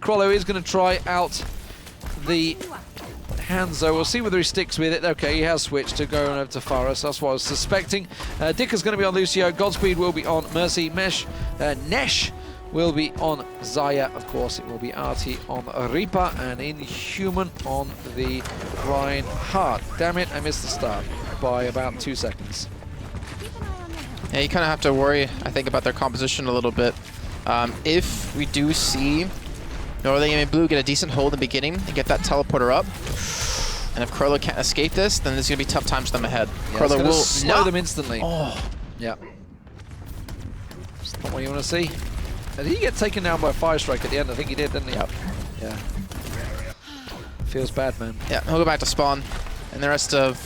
Krollo is going to try out the Hanzo. We'll see whether he sticks with it. Okay, he has switched to go over to Faris. That's what I was suspecting. Dicker's going to be on Lucio. Godspeed will be on Mercy. Nesh will be on Zarya. Of course, it will be Artie on Reaper, and Inhuman on the Reinhardt. Damn it, I missed the start by about 2 seconds. Yeah, you kind of have to worry, I think, about their composition a little bit. If we do see Northern Gaming Blue get a decent hold in the beginning and get that teleporter up, and if Krollo can't escape this, then there's going to be tough times for them ahead. Yeah, Krollo will slow them instantly. Oh. Yeah. That's not what you want to see. Did he get taken down by a fire strike at the end? I think he did, didn't he? Yep. Yeah. Feels bad, man. Yeah, he'll go back to spawn. And the rest of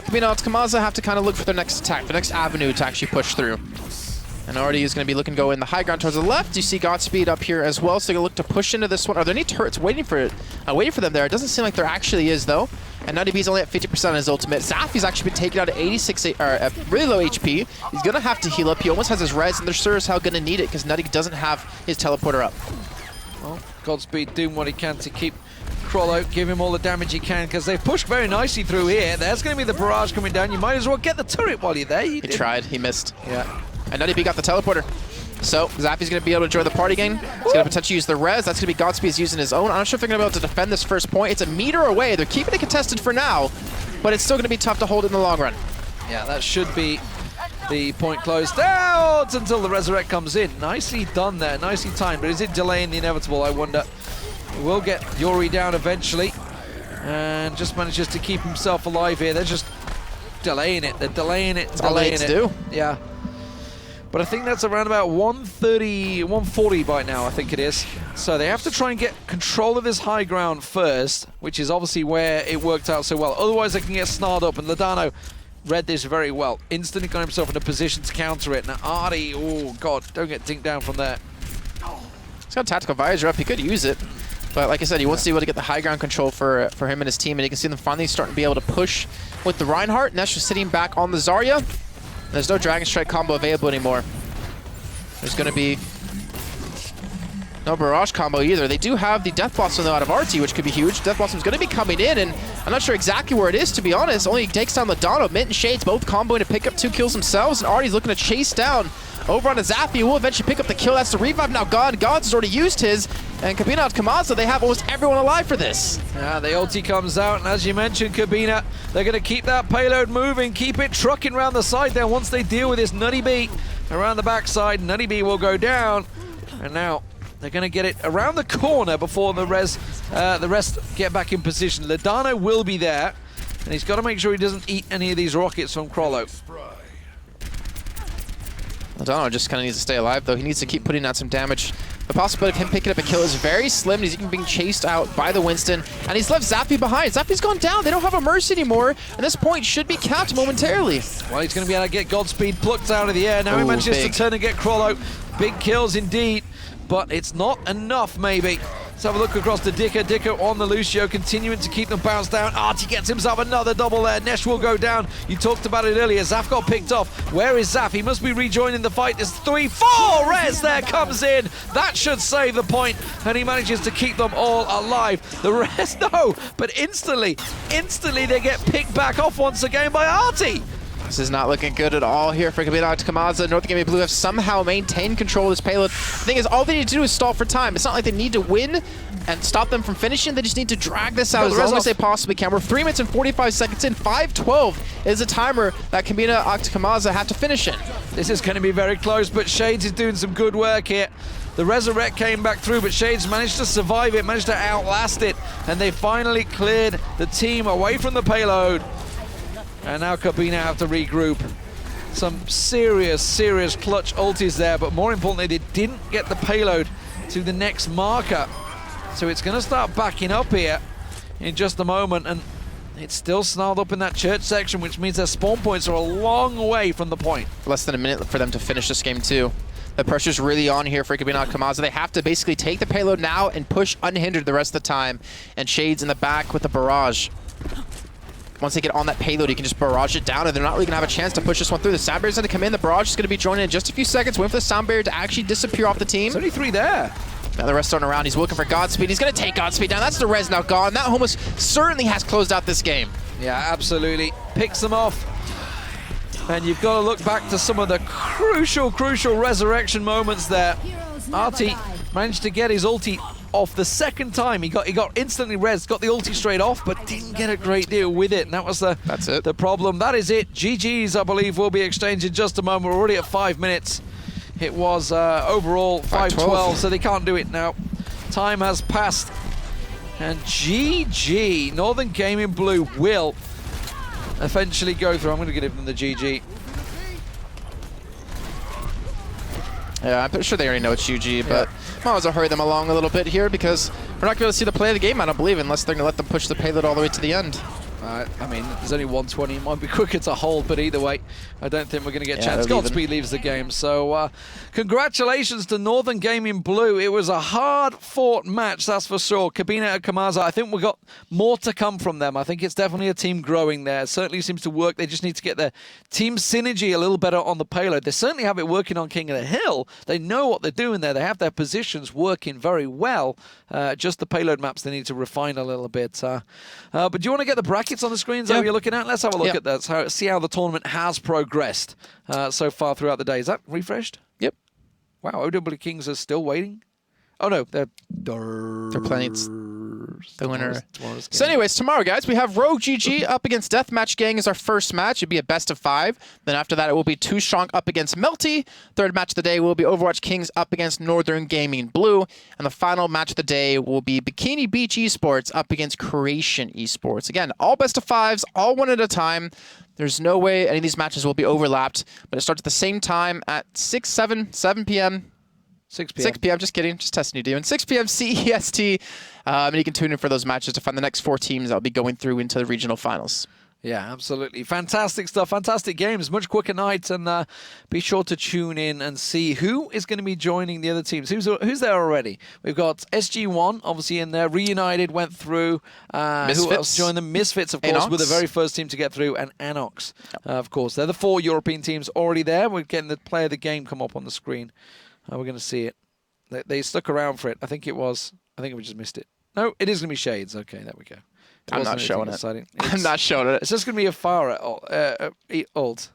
Kabina, Kamaza have to kind of look for their next attack, the next avenue to actually push through. And already is going to be looking to go in the high ground towards the left. You see Godspeed up here as well, so they're going to look to push into this one. Are there any turrets waiting for it? Waiting for them there? It doesn't seem like there actually is, though. And Nutty B's only at 50% on his ultimate. Zafi's actually been taken out at 86, or at really low HP. He's going to have to heal up. He almost has his res, and they're sure as hell going to need it because Nutty doesn't have his teleporter up. Well, Godspeed doing what he can to keep Krollo, give him all the damage he can, because they've pushed very nicely through here. There's going to be the barrage coming down. You might as well get the turret while you're there. He tried. He missed. Yeah. And Nutty B got the teleporter. So Zafi's going to be able to join the party game. He's going to potentially use the res. That's going to be Godspeed using his own. I'm not sure if they're going to be able to defend this first point. It's a meter away. They're keeping it contested for now, but it's still going to be tough to hold in the long run. Yeah, that should be the point closed out until the resurrect comes in. Nicely done there. Nicely timed. But is it delaying the inevitable, I wonder? We'll get Yuri down eventually, and just manages to keep himself alive here. They're just delaying it. They're delaying it. That's all they need to do. Yeah. But I think that's around about 130, 140 by now, I think it is. So they have to try and get control of this high ground first, which is obviously where it worked out so well. Otherwise, they can get snarled up, and Ladano read this very well. Instantly got himself in a position to counter it. Now, Artie, oh, God, don't get dinked down from there. He's got Tactical Visor up. He could use it. But like I said, he wants to be able to get the high ground control for him and his team, and you can see them finally starting to be able to push with the Reinhardt. Nesh just sitting back on the Zarya. There's no Dragon Strike combo available anymore. There's going to be no Barrage combo either. They do have the Death Blossom though out of Artie, which could be huge. Death Blossom's going to be coming in, and I'm not sure exactly where it is, to be honest. Only takes down Ladano. Mint and Shades both comboing to pick up 2 kills themselves, and Artie's looking to chase down over on Zaffi, will eventually pick up the kill. That's the revive now gone. Gods has already used his, and Kabina and Kamaza, they have almost everyone alive for this. Yeah, the ulti comes out, and as you mentioned, Kabina, they're going to keep that payload moving, keep it trucking around the side there. Once they deal with this Nutty B around the backside, Nutty B will go down, and now they're going to get it around the corner before the rest get back in position. Ladano will be there, and he's got to make sure he doesn't eat any of these rockets from Krollo. Ladano just kind of needs to stay alive, though. He needs to keep putting out some damage. The possibility of him picking up a kill is very slim. He's even being chased out by the Winston, and he's left Zaffi behind. Zaffi's gone down. They don't have a Mercy anymore, and this point should be capped momentarily. Well, he's going to be able to get Godspeed plucked out of the air. Now he manages to turn and get Krollo. Big kills indeed, but it's not enough, maybe. Let's have a look across to Dicko. Dicko on the Lucio, continuing to keep them bounced down. Artie gets himself another double there. Nesh will go down. You talked about it earlier. Zaf got picked off. Where is Zaf? He must be rejoining the fight. There's 3-4. Rez there comes in. That should save the point, and he manages to keep them all alive. The rest, no, but instantly they get picked back off once again by Artie. This is not looking good at all here for Kabina to Kamaza. North Gaming Blue have somehow maintained control of this payload. The thing is, all they need to do is stall for time. It's not like they need to win and stop them from finishing. They just need to drag this out as long as they possibly can. We're 3 minutes and 45 seconds in. 5:12 is the timer that Kabina Kamaza have to finish in. This is going to be very close, but Shades is doing some good work here. The Resurrect came back through, but Shades managed to survive it, managed to outlast it, and they finally cleared the team away from the payload. And now Kabina have to regroup. Some serious clutch ultis there, but more importantly, they didn't get the payload to the next marker. So it's going to start backing up here in just a moment, and it's still snarled up in that church section, which means their spawn points are a long way from the point. Less than a minute for them to finish this game too. The pressure's really on here for Kabina Kamaza. They have to basically take the payload now and push unhindered the rest of the time. And Shades in the back with the barrage. Once they get on that payload, you can just barrage it down, and they're not really going to have a chance to push this one through. The sound barrier's going to come in. The barrage is going to be joining in just a few seconds, waiting for the sound barrier to actually disappear off the team. There's only 3 there. Now the rest aren't around. He's looking for Godspeed. He's going to take Godspeed down. That's the res now gone. That almost certainly has closed out this game. Yeah, absolutely. Picks them off. And you've got to look back to some of the crucial resurrection moments there. Artie managed to get his ulti off the second time. He got instantly res, got the ulti straight off, but didn't get a great deal with it. And that was the problem. That is it. GG's, I believe, will be exchanged in just a moment. We're already at 5 minutes. It was overall 5-12, so they can't do it now. Time has passed. And GG, Northern Gaming Blue will eventually go through. I'm going to give them the GG. Yeah, I'm pretty sure they already know it's GG, but might as well hurry them along a little bit here, because we're not going to see the play of the game, I don't believe, unless they're going to let them push the payload all the way to the end. I mean, there's only 120. It might be quicker to hold, but either way, I don't think we're going to get a chance. Godspeed leaves the game. So congratulations to Northern Gaming Blue. It was a hard-fought match, that's for sure. Kabina and Kamaza, I think we got more to come from them. I think it's definitely a team growing there. It certainly seems to work. They just need to get their team synergy a little better on the payload. They certainly have it working on King of the Hill. They know what they're doing there. They have their positions working very well. Just the payload maps they need to refine a little bit. But do you want to get the brackets on the screen? Is that what you're looking at? Let's have a look at that. See how the tournament has progressed so far throughout the day. Is that refreshed? Yep. Wow, OW Kings are still waiting. Oh no, they're playing the winner. So anyways, tomorrow, guys, we have Rogue GG up against Deathmatch Gang as our first match. It'd be a best of 5. Then after that, it will be Too Strong up against Melty. Third match of the day will be Overwatch Kings up against Northern Gaming Blue. And the final match of the day will be Bikini Beach Esports up against Creation Esports. Again, all best of 5s, all one at a time. There's no way any of these matches will be overlapped, but it starts at the same time at 7 p.m. 6 p.m. 6 p.m. Just kidding. Just testing you, Demon. 6 p.m. CEST. And you can tune in for those matches to find the next 4 teams that will be going through into the regional finals. Yeah, absolutely. Fantastic stuff. Fantastic games. Much quicker nights. And be sure to tune in and see who is going to be joining the other teams. Who's there already? We've got SG1, obviously, in there. Reunited went through. Misfits. Who else joined them? Misfits, of course, were the very first team to get through. And Anox, of course. They're the 4 European teams already there. We're getting the play of the game come up on the screen. We're going to see it. They stuck around for it. I think we just missed it. No, it is going to be Shades. Okay, there we go. I'm not showing it. I'm not showing it. It's just going to be a Farah ult.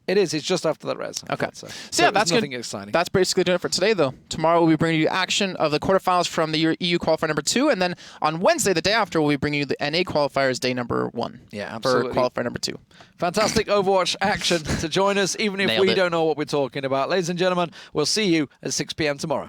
It is. It's just after that res. Okay. So So yeah, there's that's nothing good. exciting. That's basically doing it for today, though. Tomorrow we'll be bringing you action of the quarterfinals from the EU qualifier number 2, and then on Wednesday, the day after, we'll be bringing you the NA qualifiers day number 1. Yeah, absolutely. For qualifier number 2. Fantastic Overwatch action to join us, even if Nailed we it. don't know what we're talking about. Ladies and gentlemen, we'll see you at 6 p.m. tomorrow.